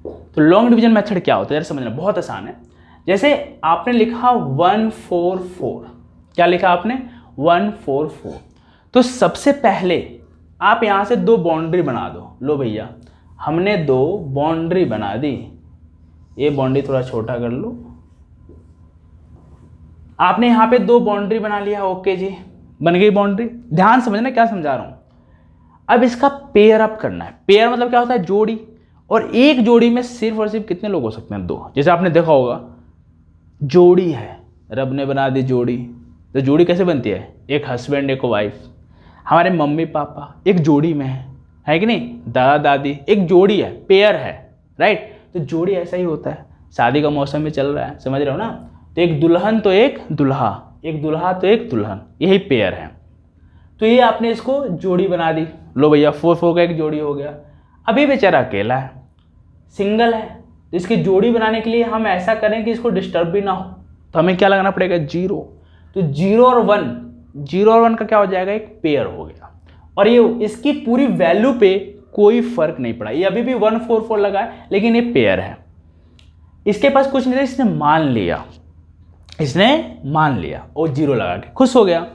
तो लॉन्ग डिवीजन मेथड क्या होता है जरा समझना, बहुत आसान है। जैसे आपने लिखा 144, क्या लिखा आपने? 144। तो सबसे पहले आप यहाँ से 2 बाउंड्री बना दो। लो भैया, हमने 2 बाउंड्री बना दी, ये बाउंड्री थोड़ा छोटा कर लो। आपने यहाँ पे 2 बाउंड्री बना लिया, ओके जी, बन गई बाउंड्री। ध्यान समझना क्या समझा रहा हूँ। अब इसका पेयर अप करना है। पेयर मतलब क्या होता है? जोड़ी। और एक जोड़ी में सिर्फ और सिर्फ कितने लोग हो सकते हैं? 2। जैसे आपने देखा होगा, जोड़ी है, रब ने बना दी जोड़ी। तो जोड़ी कैसे बनती है? एक हस्बैंड एक वाइफ, हमारे मम्मी पापा एक जोड़ी में है कि नहीं? दादा दादी एक जोड़ी है, पेयर है, राइट। तो जोड़ी ऐसा ही होता है, शादी का मौसम में चल रहा है, समझ रहे हो ना। तो एक दुल्हन तो एक दुल्हा, एक दुल्हा तो एक दुल्हन, यही पेयर है। तो ये आपने इसको जोड़ी बना दी। लो भैया 4 का एक जोड़ी हो गया। अभी बेचारा अकेला है, सिंगल है, तो इसकी जोड़ी बनाने के लिए हम ऐसा करें कि इसको डिस्टर्ब भी ना हो। तो हमें क्या लगाना पड़ेगा? 0। तो 0 और 1 का क्या हो जाएगा? एक पेयर हो गया। और ये इसकी पूरी वैल्यू पे कोई फर्क नहीं पड़ा, ये अभी भी 144 लगा है, लेकिन ये पेयर है। इसके पास कुछ नहीं था, इसने मान लिया और 0 लगा के खुश हो गया।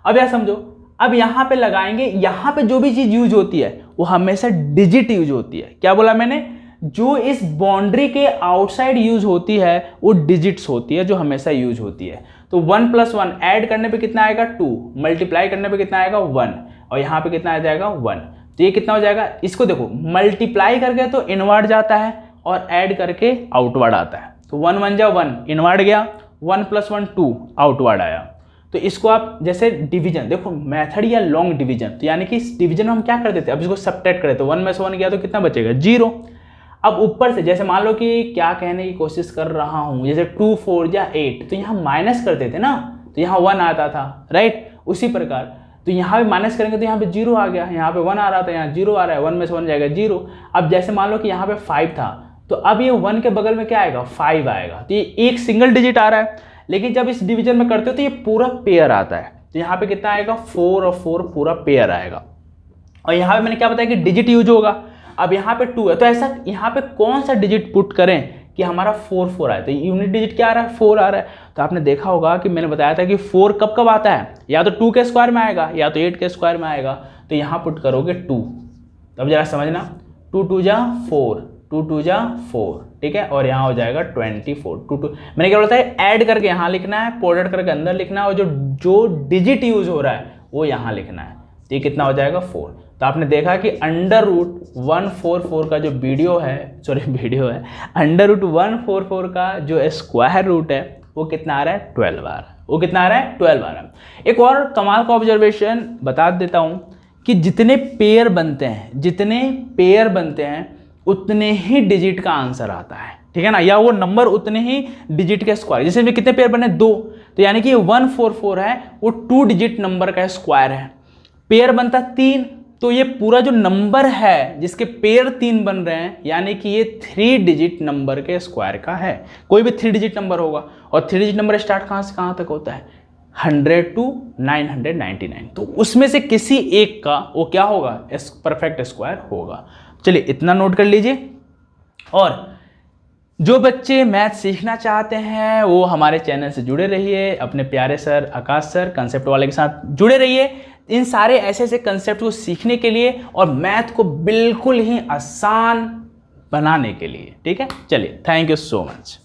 अब यह समझो, अब यहाँ पे लगाएंगे, यहाँ पे जो भी चीज़ यूज होती है वो हमेशा डिजिट यूज होती है। क्या बोला मैंने? जो इस बाउंड्री के आउटसाइड यूज होती है वो डिजिट्स होती है, जो हमेशा यूज होती है। तो 1 + 1 ऐड करने पे कितना आएगा? 2, मल्टीप्लाई करने पे कितना आएगा? 1, और यहाँ पे कितना आ जाएगा? 1। तो ये कितना हो जाएगा? इसको देखो, मल्टीप्लाई करके तो इनवर्ड जाता है और ऐड करके आउटवर्ड आता है। तो 1 1 जा 1, इनवर्ड गया, 1 + 1 2, आउटवर्ड आया। तो इसको आप जैसे डिवीजन देखो, मेथड या लॉन्ग डिवीजन, तो यानी कि इस डिवीजन में हम क्या कर देते हैं? अब इसको सब्ट्रैक्ट करें तो 1 में से 1 गया तो कितना बचेगा? 0। अब ऊपर से जैसे मान लो कि क्या कहने की कोशिश कर रहा हूँ, जैसे 2 4 या 8, तो यहाँ माइनस करते थे ना, तो यहाँ 1 आता था, राइट। उसी प्रकार तो यहाँ पे माइनस करेंगे तो यहाँ पे 0 आ गया, यहाँ पे 1 आ रहा था, यहाँ 0 आ रहा है, 1 में से 1 जाएगा 0। अब जैसे मान लो कि यहाँ पे 5 था, तो अब ये 1 के बगल में क्या आएगा, 5 आएगा। तो ये एक सिंगल डिजिट आ रहा है, लेकिन जब इस डिवीजन में करते हो तो ये पूरा पेयर आता है। तो यहाँ पे कितना आएगा, 4 और 4 पूरा पेयर आएगा। और यहाँ पे मैंने क्या बताया कि डिजिट यूज होगा। अब यहाँ पे 2 है, तो ऐसा यहाँ पे कौन सा डिजिट पुट करें कि हमारा 4 4 आए। तो यूनिट डिजिट क्या आ रहा है, 4 आ रहा है। तो आपने देखा होगा कि मैंने बताया था कि 4 कब कब आता है, या तो 2 के स्क्वायर में आएगा या तो 8 के स्क्वायर में आएगा। तो यहाँ पुट करोगे 2। अब जरा समझना, 2 2 जा 4, 2 2 जा 4, ठीक है। और यहाँ हो जाएगा 24। 2 2 मैंने क्या बोला था, ऐड करके यहाँ लिखना है, प्रोडक्ट करके अंदर लिखना है, और जो डिजिट यूज हो रहा है वो यहाँ लिखना है। तो ये कितना हो जाएगा, 4। तो आपने देखा कि √144 का जो वीडियो है, √144 का जो स्क्वायर रूट है वो कितना आ रहा है, 12 आ रहा है। वो कितना आ रहा है, 12 आ रहा है। एक और कमाल का ऑब्जर्वेशन बता देता हूँ कि जितने पेयर बनते हैं उतने ही डिजिट का आंसर आता है, ठीक है ना, या वो नंबर उतने ही डिजिट के स्क्वायर। जैसे में कितने पेयर बने, 2, तो यानी कि 144 है वो 2 डिजिट नंबर का स्क्वायर है। पेयर बनता 3, तो ये पूरा जो नंबर है जिसके पेयर 3 बन रहे हैं, यानी कि ये 3 डिजिट नंबर के स्क्वायर का है। कोई भी 3 डिजिट नंबर होगा, और 3 डिजिट नंबर स्टार्ट कहाँ से कहाँ तक होता है, 100 to 999। तो उसमें से किसी एक का वो क्या होगा, परफेक्ट स्क्वायर होगा। चलिए इतना नोट कर लीजिए। और जो बच्चे मैथ सीखना चाहते हैं वो हमारे चैनल से जुड़े रहिए, अपने प्यारे सर आकाश सर कंसेप्ट वाले के साथ जुड़े रहिए, इन सारे ऐसे ऐसे कंसेप्ट को सीखने के लिए और मैथ को बिल्कुल ही आसान बनाने के लिए, ठीक है। चलिए, थैंक यू सो मच।